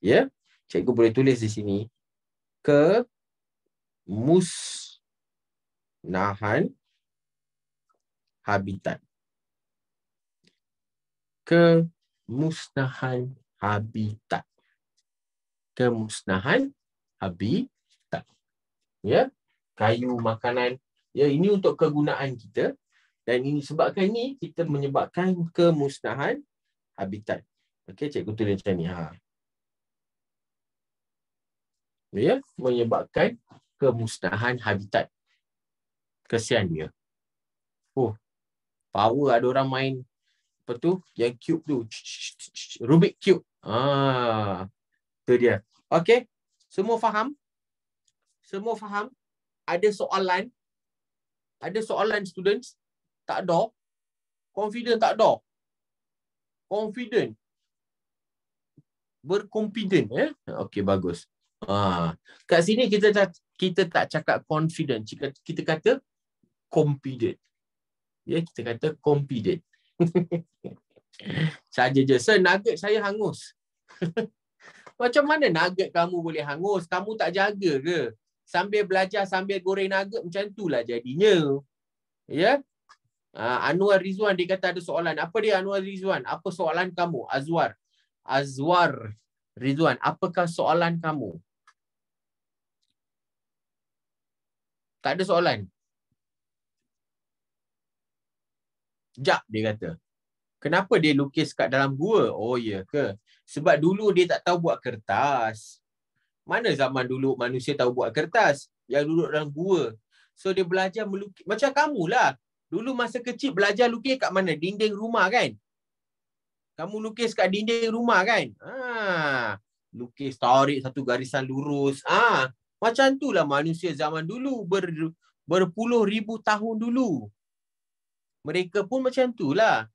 Ya? Cikgu boleh tulis di sini. Kemusnahan habitat. Kemusnahan habitat. Ya, kayu, makanan. Ya, ini untuk kegunaan kita. Dan ini sebabkan ini kita menyebabkan kemusnahan habitat. Okey, cikgu tulis macam ni. Ya, menyebabkan kemusnahan habitat. Kesian dia. Power ada orang main apa tu? Yang cube tu. Rubik cube. Tu dia. Okey. Semua faham? Ada soalan? Students? Tak ada. Confident tak ada. Confident. Berconfident. Okey, bagus. Kat sini kita tak cakap confident. Kita kata confident. Ya, kita kata confident. Saja je. Sir, nugget saya hangus. Macam mana nugget kamu boleh hangus? Kamu tak jaga ke? Sambil belajar, sambil goreng nugget, macam itulah jadinya. Ya? Anwar Rizwan, dia kata ada soalan. Apa dia Anwar Rizwan? Apa soalan kamu? Azwar Rizwan, apakah soalan kamu? Tak ada soalan. Jap, dia kata. Kenapa dia lukis kat dalam gua? Oh ya ke? Sebab dulu dia tak tahu buat kertas. Mana zaman dulu manusia tahu buat kertas? Yang duduk dalam gua. So dia belajar melukis. Macam kamulah. Dulu masa kecil belajar lukis kat mana? Dinding rumah kan? Kamu lukis kat dinding rumah kan? Lukis, tarik satu garisan lurus. Macam itulah manusia zaman dulu. Berpuluh ribu tahun dulu. Mereka pun macam itulah.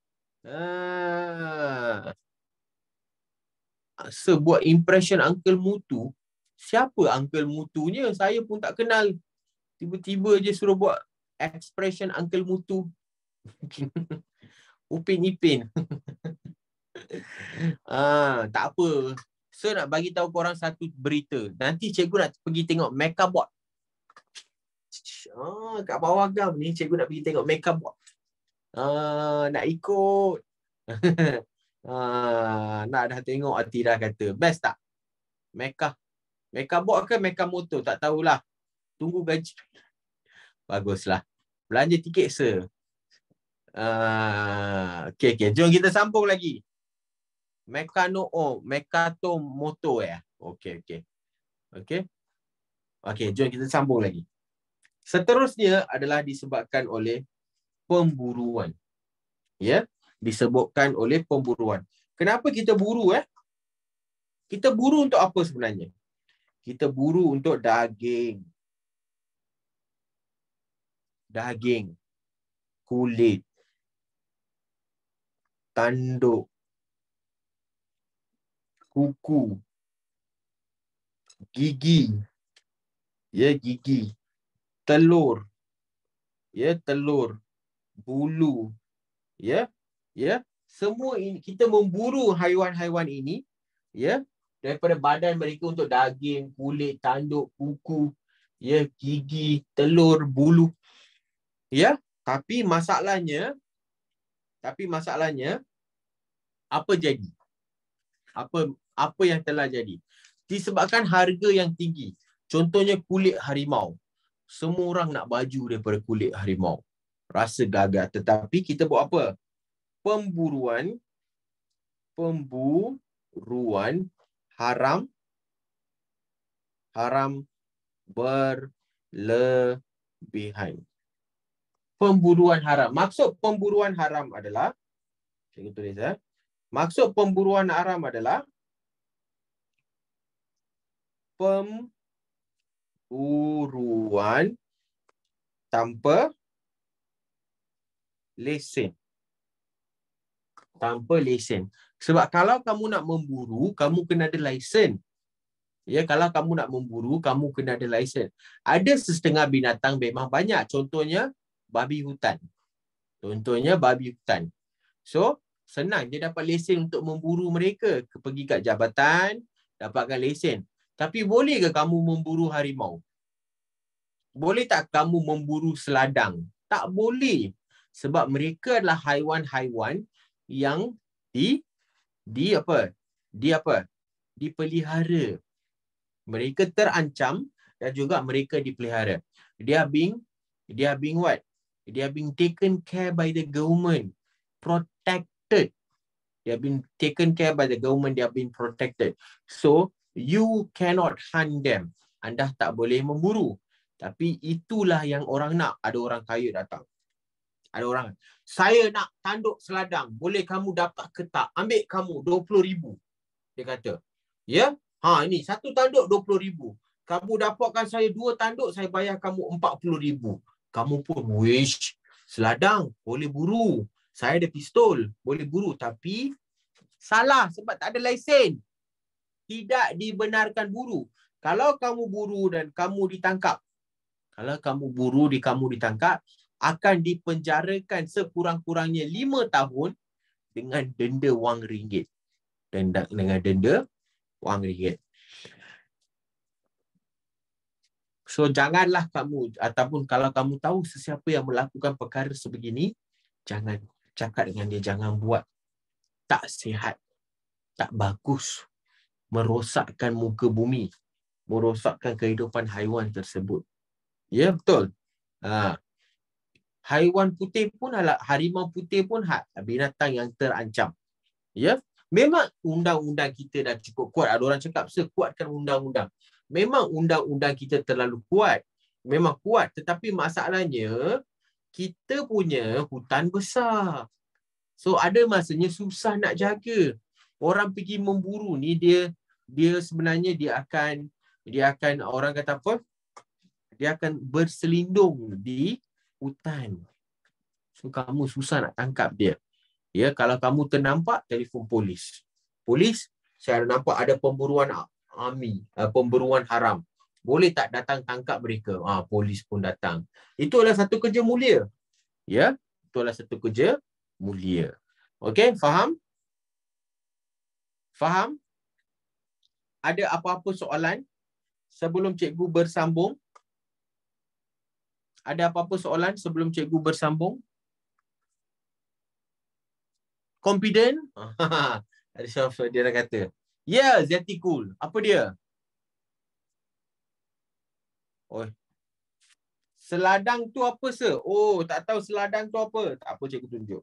Sebuah impression Uncle Mutu. Siapa Uncle Mutunya? Saya pun tak kenal. Tiba-tiba je suruh buat expression Uncle Mutu. Upin Ipin. Tak apa. So nak bagi tahu korang satu berita. Nanti cikgu nak pergi tengok Mechabot. Kat bawah gam ni cikgu nak pergi tengok Mechabot. Nak ikut. Nak dah tengok Atira kata. Best tak? Mechabot ke Mechamoto? Tak tahulah. Tunggu gaji. Baguslah. Belanja tiket sir. Okay. Jom kita sambung lagi. Mekatomoto ya. Okay. Okey, jom kita sambung lagi. Seterusnya adalah disebabkan oleh pemburuan. Ya, disebabkan oleh pemburuan. Kenapa kita buru Kita buru untuk apa sebenarnya? Kita buru untuk daging. Daging, kulit, tanduk, kuku, gigi, ya gigi, telur, ya telur, bulu, ya, ya. Semua ini kita memburu haiwan-haiwan ini, ya, daripada badan mereka untuk daging, kulit, tanduk, kuku, ya, gigi, telur, bulu, ya. Tapi masalahnya apa jadi? Apa yang telah jadi? Disebabkan harga yang tinggi. Contohnya kulit harimau. Semua orang nak baju daripada kulit harimau. Rasa gagah. Tetapi kita buat apa? Pemburuan haram berlebihan. Pemburuan haram. Maksud pemburuan haram adalah, saya tulis maksud pemburuan haram adalah pemburuan tanpa lesen. Tanpa lesen. Sebab kalau kamu nak memburu, kamu kena ada lesen. Ya, kalau kamu nak memburu, kamu kena ada lesen. Ada setengah binatang memang banyak. Contohnya babi hutan. So, senang dia dapat lesen untuk memburu mereka. Pergi kat jabatan, dapatkan lesen. Tapi boleh ke kamu memburu harimau? Boleh tak kamu memburu seladang? Tak boleh. Sebab mereka adalah haiwan-haiwan yang dipelihara. Mereka terancam dan juga mereka dipelihara. They are being what? They are being taken care by the government, protected. They have been taken care by the government. They have been protected. So you cannot hunt them. Anda tak boleh memburu. Tapi itulah yang orang nak. Ada orang kaya datang. Ada orang, saya nak tanduk seladang. Boleh kamu dapat ke tak? Ambil kamu 20,000. Dia kata. Ya? Ini satu tanduk 20,000. Kamu dapatkan saya 2 tanduk, saya bayar kamu 40,000. Kamu pun, wish, seladang, boleh buru. Saya ada pistol, boleh buru. Tapi salah sebab tak ada lesen. Tidak dibenarkan buru. Kalau kamu buru dan kamu ditangkap, akan dipenjarakan sekurang-kurangnya 5 tahun dengan denda wang ringgit. Dengan denda wang ringgit. So, janganlah kamu, ataupun kalau kamu tahu sesiapa yang melakukan perkara sebegini, jangan cakap dengan dia, jangan buat. Tak sihat, tak bagus, merosakkan muka bumi, merosakkan kehidupan haiwan tersebut. Ya, betul. Haiwan putih pun, harimau putih pun binatang yang terancam. Ya, memang undang-undang kita dah cukup kuat. Ada orang cakap, kuatkan undang-undang. Memang undang-undang kita terlalu kuat. Memang kuat. Tetapi masalahnya, kita punya hutan besar. So, ada masanya susah nak jaga. Orang pergi memburu ni, dia sebenarnya dia akan orang kata apa? Dia akan berselindung di hutan. So, kamu susah nak tangkap dia. Ya, kalau kamu ternampak, telefon polis. Polis, saya nampak ada pemburuan pemburuan haram. Boleh tak datang tangkap mereka? Polis pun datang. Itu adalah satu kerja mulia. Ya, itu adalah satu kerja mulia. Okey, faham? Faham? Ada apa-apa soalan sebelum cikgu bersambung? Ada apa-apa soalan sebelum cikgu bersambung? Confident? Ada siapa dia dah kata. Ya, Zeti cool. Apa dia? Oh, seladang tu apa Oh, tak tahu seladang tu apa. Tak apa, cikgu tunjuk.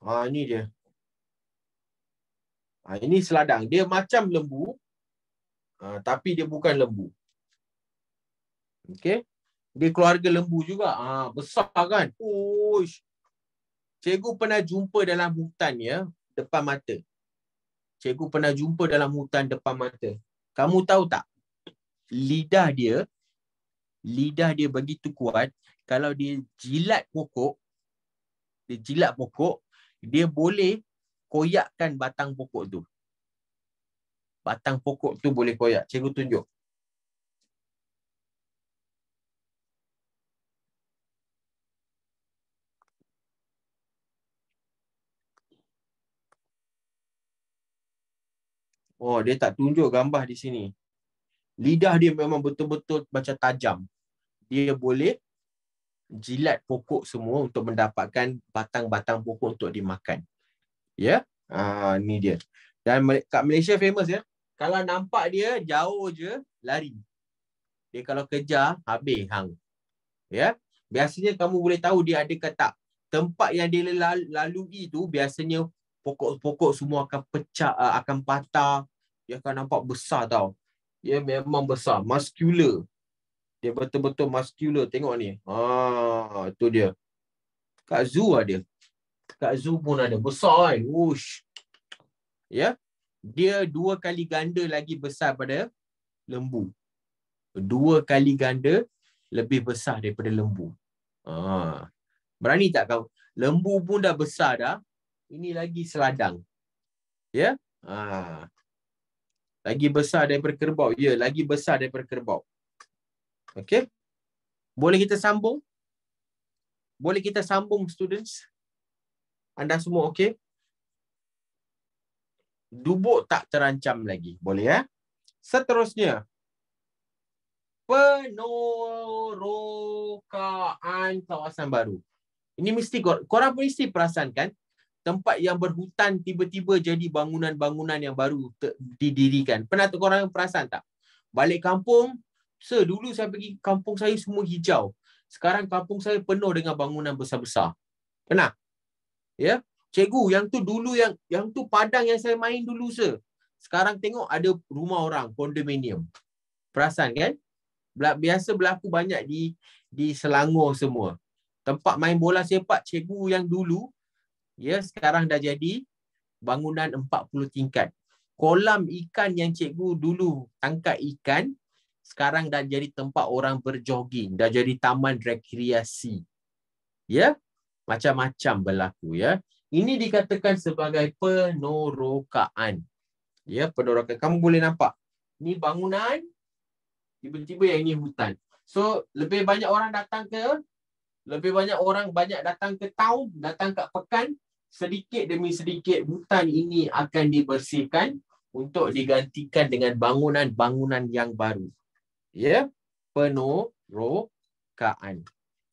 Ini dia. Ini seladang. Dia macam lembu, tapi dia bukan lembu. Okey. Dia keluarga lembu juga. Besar kan? Uish. Cikgu pernah jumpa dalam hutan ya, depan mata. Cikgu pernah jumpa dalam hutan depan mata. Kamu tahu tak? Lidah dia begitu kuat, kalau dia jilat pokok, dia boleh koyakkan batang pokok tu. Batang pokok tu boleh koyak. Cikgu tunjuk. Dia tak tunjuk gambar di sini. Lidah dia memang betul-betul macam tajam. Dia boleh jilat pokok semua untuk mendapatkan batang-batang pokok untuk dimakan. Ya? Ni dia. Dan kat Malaysia famous ya. Kalau nampak dia jauh je, lari. Dia kalau kejar, habis hang. Ya? Biasanya kamu boleh tahu dia ada ke tak. Tempat yang dia lalui tu biasanya pokok-pokok semua akan pecah, akan patah. Dia akan nampak besar tau. Dia memang besar, muscular. Dia betul-betul muscular. Tengok ni. Itu dia. Kat zoo ada. Kat zoo pun ada. Besar kan? Wush. Ya. Dia 2 kali ganda lagi besar pada lembu. 2 kali ganda lebih besar daripada lembu. Berani tak kau? Lembu pun dah besar dah. Ini lagi seladang. Ya. Lagi besar daripada kerbau. Ya, lagi besar daripada kerbau. Okey. Boleh kita sambung? Boleh kita sambung, students? Anda semua okey? Dubuk tak terancam lagi. Boleh ya? Seterusnya. Penorokaan kawasan baru. Ini mesti korang pun mesti perasan kan? Tempat yang berhutan tiba-tiba jadi bangunan-bangunan yang baru didirikan. Pernah tu korang perasan tak? Balik kampung, dulu saya pergi kampung saya semua hijau. Sekarang kampung saya penuh dengan bangunan besar-besar. Pernah? Ya? Cikgu, yang tu dulu yang tu padang yang saya main dulu sekarang tengok ada rumah orang, kondominium. Perasan kan? Biasa berlaku banyak di Selangor semua. Tempat main bola sepak cikgu yang dulu, ya sekarang dah jadi bangunan 40 tingkat. Kolam ikan yang cikgu dulu tangkap ikan, sekarang dah jadi tempat orang berjoging, dah jadi taman rekreasi. Ya? Macam-macam berlaku ya. Ini dikatakan sebagai penorokaan. Ya, penorokaan. Kamu boleh nampak. Ni bangunan, tiba-tiba yang ini hutan. So, lebih banyak orang datang ke town, datang ke pekan, sedikit demi sedikit hutan ini akan dibersihkan untuk digantikan dengan bangunan-bangunan yang baru. Ya, penorokaan.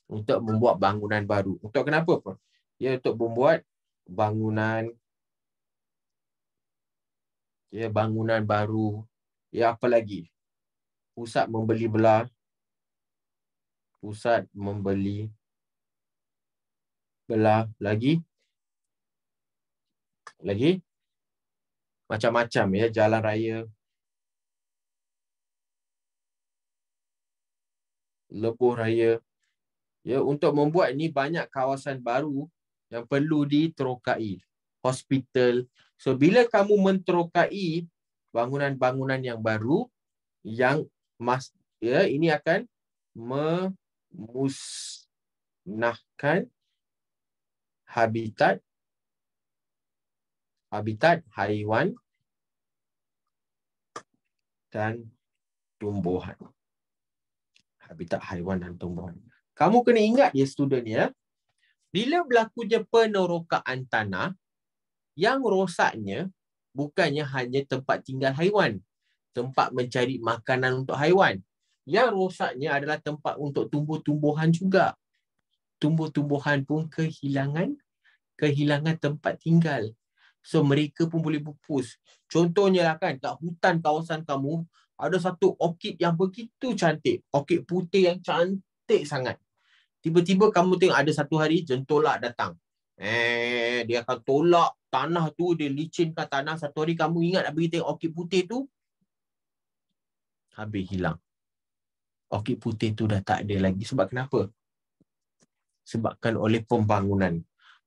Untuk membuat bangunan baru. Untuk kenapa? Ya, untuk membuat bangunan baru. Ya, apa lagi? Pusat membeli belah lagi macam-macam ya, jalan raya, lebuh raya. Ya, untuk membuat ni banyak kawasan baru yang perlu diterokai. Hospital. So bila kamu menterokai bangunan-bangunan yang baru yang ini akan memusnahkan habitat haiwan dan tumbuhan. Habitat haiwan dan tumbuhan. Kamu kena ingat ya student ya, bila berlakunya penorokaan tanah, yang rosaknya bukannya hanya tempat tinggal haiwan, tempat mencari makanan untuk haiwan. Yang rosaknya adalah tempat untuk tumbuh-tumbuhan juga. Tumbuh-tumbuhan pun kehilangan tempat tinggal. So mereka pun boleh pupus. Contohnya lah kan, kat hutan kawasan kamu ada satu orkid yang begitu cantik. Orkid putih yang cantik sangat. Tiba-tiba kamu tengok ada satu hari jentolak datang. Dia akan tolak tanah tu, dia licinkan tanah. Satu hari kamu ingat nak pergi tengok orkid putih tu, habis hilang. Orkid putih tu dah tak ada lagi. Sebab kenapa? Sebabkan oleh pembangunan,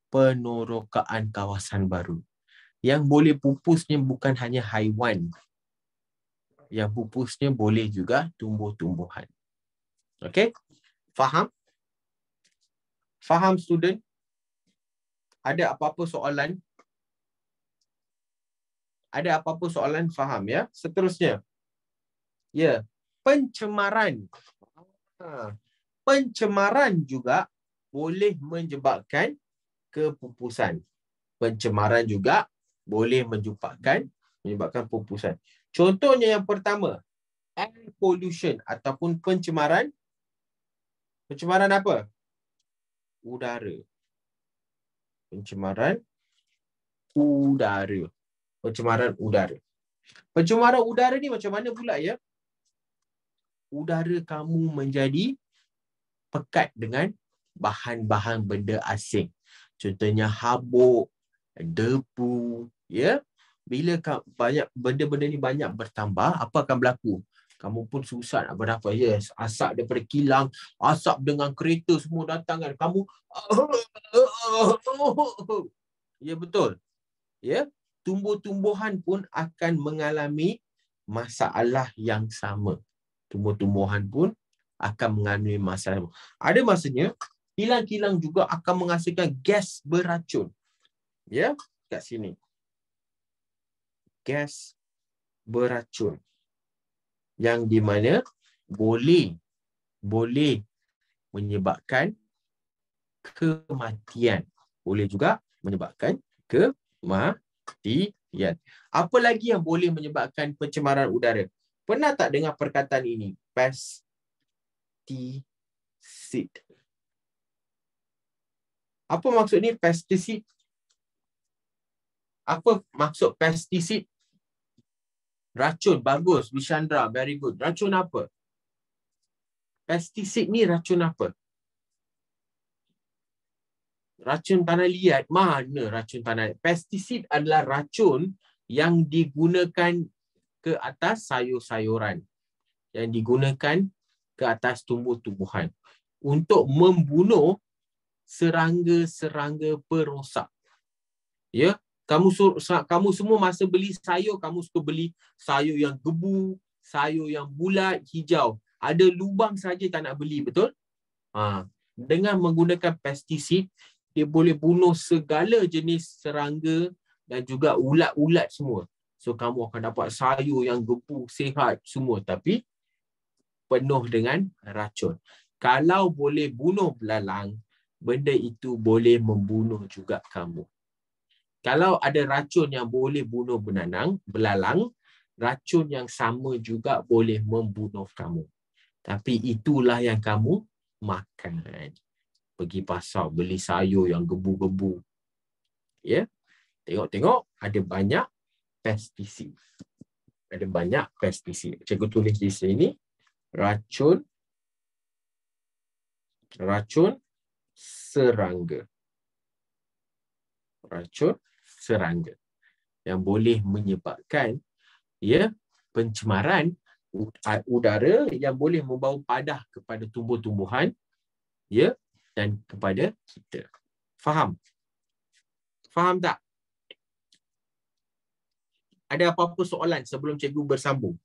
penorokaan kawasan baru. Yang boleh pupusnya bukan hanya haiwan. Yang pupusnya boleh juga tumbuh-tumbuhan. Okey? Faham? Faham, student? Ada apa-apa soalan? Ada apa-apa soalan? Faham ya? Seterusnya. Ya, pencemaran. Pencemaran juga boleh menyebabkan kepupusan. Pencemaran juga boleh menyebabkan pupusan. Contohnya yang pertama, air pollution ataupun pencemaran. Pencemaran apa? Udara. Pencemaran udara. Pencemaran udara. Pencemaran udara ni macam mana pula ya? Udara kamu menjadi pekat dengan bahan-bahan benda asing. Contohnya habuk, debu, ya. Bila banyak benda-benda ni banyak bertambah, apa akan berlaku? Kamu pun susah nak bernafas. Yes, asap daripada kilang, asap dengan kereta semua datang kan. Kamu ya, betul. Ya, tumbuh-tumbuhan pun akan mengalami masalah yang sama. Tumbuh-tumbuhan pun akan mengalami masalah. Ada masanya kilang-kilang juga akan menghasilkan gas beracun. Ya, kat sini. Gas beracun. Yang di mana boleh menyebabkan kematian. Boleh juga menyebabkan kematian. Apa lagi yang boleh menyebabkan pencemaran udara? Pernah tak dengar perkataan ini? Pesticide. Apa maksud ni pesticide? Apa maksud pesticide? Racun. Bagus. Vishandra. Very good. Racun apa? Pesticide ni racun apa? Racun tanah liat. Mana racun tanah liat? Pesticide adalah racun yang digunakan ke atas sayur-sayuran. Yang digunakan ke atas tumbuh-tumbuhan. Untuk membunuh serangga-serangga perosak. Ya, kamu semua masa beli sayur, kamu suka beli sayur yang gebu, sayur yang bulat, hijau. Ada lubang saja tak nak beli, betul? Dengan menggunakan pesticide, dia boleh bunuh segala jenis serangga dan juga ulat-ulat semua. So, kamu akan dapat sayur yang gebu, sihat semua. Tapi, penuh dengan racun. Kalau boleh bunuh belalang, benda itu boleh membunuh juga kamu. Kalau ada racun yang boleh bunuh belalang, racun yang sama juga boleh membunuh kamu. Tapi itulah yang kamu makan. Pergi pasar, beli sayur yang gebu-gebu. Ya, tengok-tengok ada banyak pestisida. Ada banyak pestisida. Cikgu tulis di sini, racun serangga. Racun serangga yang boleh menyebabkan pencemaran udara yang boleh membawa padah kepada tumbuh-tumbuhan dan kepada kita. Faham? Faham tak? Ada apa-apa soalan sebelum cikgu bersambung?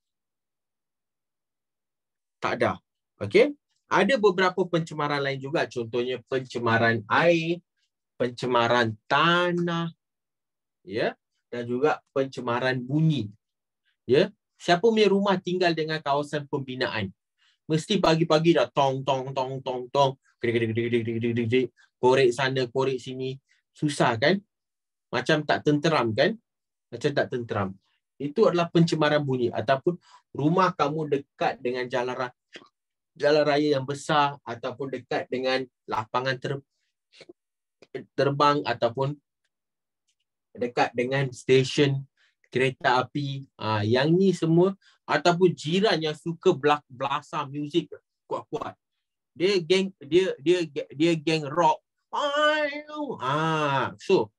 Tak ada. Okey? Ada beberapa pencemaran lain juga, contohnya pencemaran air, pencemaran tanah, dan juga pencemaran bunyi. Siapa punya rumah tinggal dengan kawasan pembinaan? Mesti pagi-pagi dah tong tong tong tong tong, korek sana korek sini. Susah kan? Macam tak tenteram kan? Macam tak tenteram. Itu adalah pencemaran bunyi. Ataupun rumah kamu dekat dengan jalan raya yang besar, ataupun dekat dengan lapangan terbang, ataupun dekat dengan stesen kereta api. Yang ni semua, ataupun jiran yang suka belasah muzik kuat-kuat. Dia geng rock. So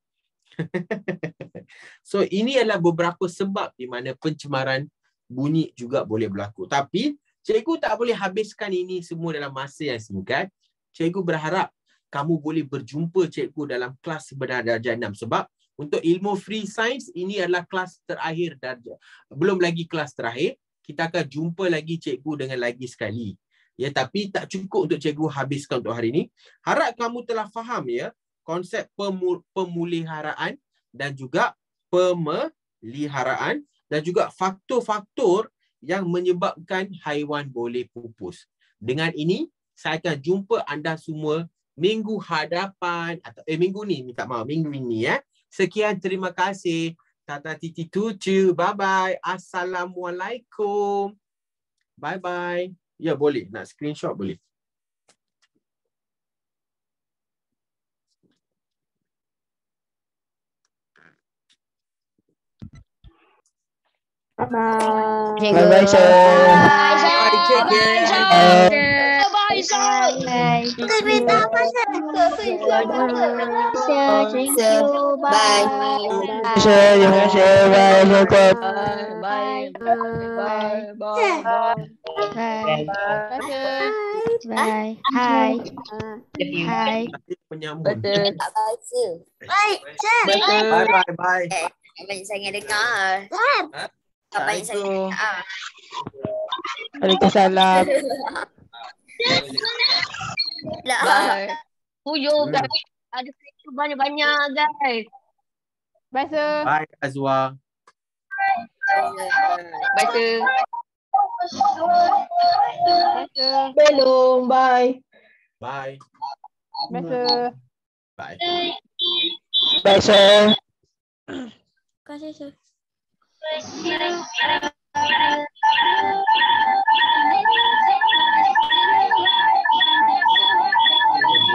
so ini adalah beberapa sebab di mana pencemaran bunyi juga boleh berlaku. Tapi cikgu tak boleh habiskan ini semua dalam masa yang singkat. Cikgu berharap kamu boleh berjumpa cikgu dalam kelas sebenar darjah 6 sebab untuk ilmu free science ini adalah kelas terakhir darjah. Belum lagi kelas terakhir. Kita akan jumpa lagi cikgu dengan lagi sekali. Ya, tapi tak cukup untuk cikgu habiskan untuk hari ini. Harap kamu telah faham ya konsep pemuliharaan dan juga pemeliharaan dan juga faktor-faktor yang menyebabkan haiwan boleh pupus. Dengan ini, saya akan jumpa anda semua minggu hadapan atau minggu ni, minta maaf, minggu ini ya. Sekian, terima kasih. Tata titi tucu. Bye-bye. Assalamualaikum. Bye-bye. Ya, boleh. Nak screenshot boleh. Bye. Bye-bye, sir. Bye, take care. Bye, sir. Kereta apa, Sir? Thank you. Bye. Sir, terima kasih. Bye, Sir. Bye. Bye. Bye. Hi. Hi. Penyambung. Tak baca. Baik, Sir. Bye-bye. Banyak sangat dengar. Tak banyak sangat dengar. Waalaikumsalam. Lah. Puyuh guys. Ada kereta banyak-banyak guys. Bye, sir. Bye, Azwa. Bye sir. Bye, sir. Belum, bye. Bye. Bye, sir. Bye. Bye, sir. Terima kasih, Sir.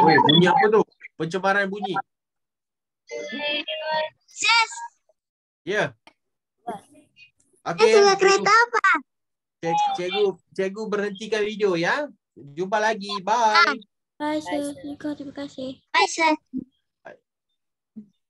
Weh, bunyi apa tu? Pencemaran bunyi. Sis, Ya. itu Okey. kereta apa? Cikgu berhentikan video ya. Jumpa lagi. Bye. Bye, Sir. Terima kasih. Bye, Sir.